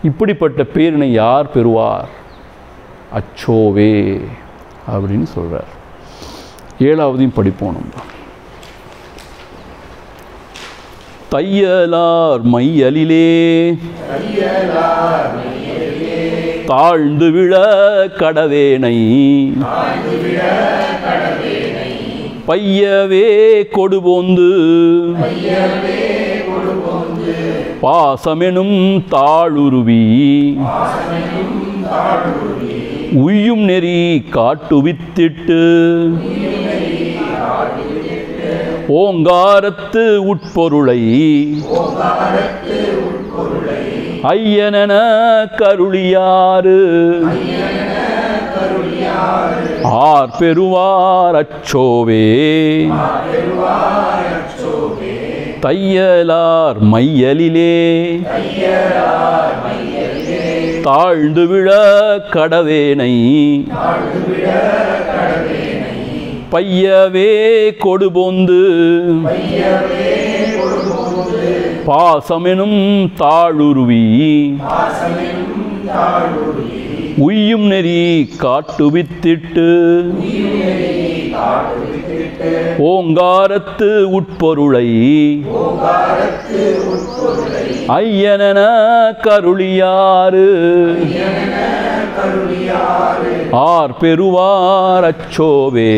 இப்படிப்பட்ட பேரினை யார் பெறுவார்? அச்சோவே அப்படின்னு சொல்கிறார். 7வதையும் படிப்போம் நம்ம. தையலார் மையலிலே தாழ்ந்து விழ கடவேனை பையவே கொடுபோந்து பாசமெனும் தாளுருவி உய்யும் நெறி காட்டுவித்திட்டு ஓங்காரத்து உட்பொருளை ஐயனென கருளியாறு ஆர் பெறுவார் அச்சோவே. தையலார் மையலிலே தாழ்ந்து விழ கடவேனை பையவே கொடுபோந்து பாசமெனும் தாளுருவி உய்யும் நெறி காட்டுவித்திட்டு ஓங்காரத்து உட்பொருளை ஐயனென கருளியாறு ஆர் பெறுவார் அச்சோவே.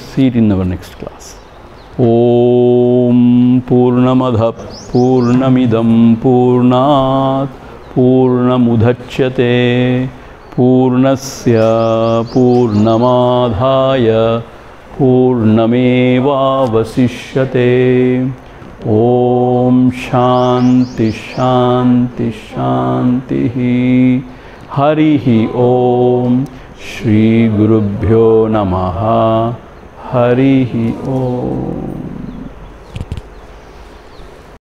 See it in our next class. ஓம் பூர்ணமத பூர்ணமிதம் பூர்ணாத் பூர்ணமுதச்யதே பூர்ணஸ்ய பூர்ணமாதாய பூர்ணமேவாவசிஷ்யதே. ஓம் சாந்தி சாந்தி சாந்தி. ஹரிஹி ஓம். ஸ்ரீ குருப்யோ நமஹ. ஹரிஹி ஓம்.